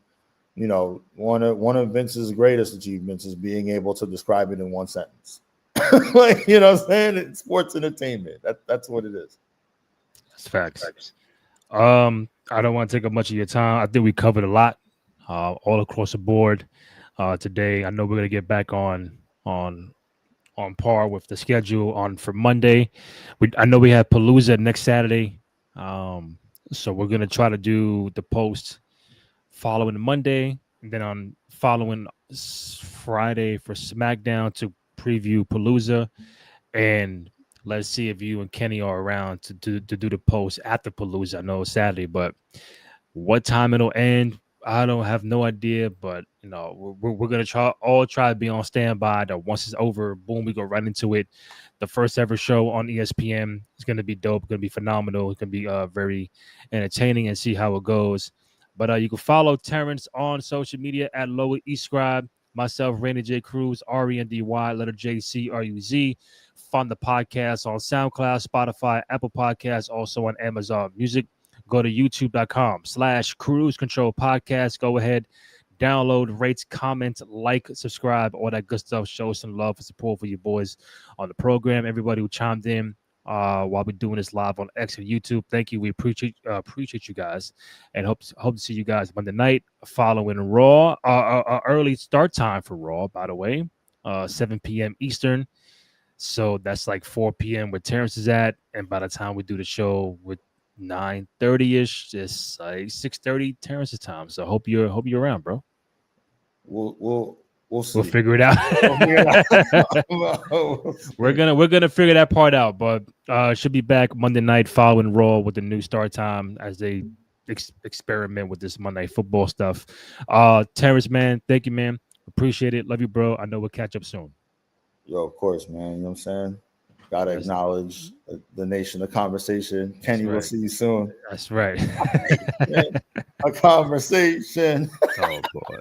one of Vince's greatest achievements is being able to describe it in one sentence. Like, you know what I'm saying? It's sports entertainment. That's what it is. That's facts. I don't want to take up much of your time. I think we covered a lot, all across the board today. I know we're gonna get back on par with the schedule on for Monday. I know we have Palooza next Saturday, so we're gonna try to do the post following Monday, and then on following Friday for SmackDown to preview Palooza, and let's see if you and Kenny are around to do the post at the Palooza. I know it's Saturday, but what time it'll end, I don't have no idea. But we're gonna try to be on standby. That once it's over, boom, we go right into it. The first ever show on ESPN is gonna be dope. Gonna be phenomenal. It's gonna be very entertaining, and see how it goes. But you can follow Terrence on social media at Lower East Scribe. Myself, Randy J. Cruz, RENDY, letter JCRUZ. Find the podcast on SoundCloud, Spotify, Apple Podcasts, also on Amazon Music. Go to youtube.com/Cruise Control Podcast. Go ahead, download, rate, comment, like, subscribe, all that good stuff. Show some love and support for you boys on the program. Everybody who chimed in while we're doing this live on X and YouTube, thank you. We appreciate you guys, and hope to see you guys Monday night following Raw. Early start time for Raw, by the way, 7 p.m. Eastern. So that's like 4 p.m. where Terrence is at, and by the time we do the show with 9:30ish, it's like 6:30 Terrence's time. So hope you're around, bro. We'll see. We'll figure it out. We're gonna figure that part out, but should be back Monday night following Raw with the new start time as they experiment with this Monday football stuff. Terrence, man, thank you, man. Appreciate it. Love you, bro. I know we'll catch up soon. Yo, of course, man. You know what I'm saying? Gotta acknowledge the nation of conversation. Kenny, we'll see you soon. That's right. A conversation. Oh boy.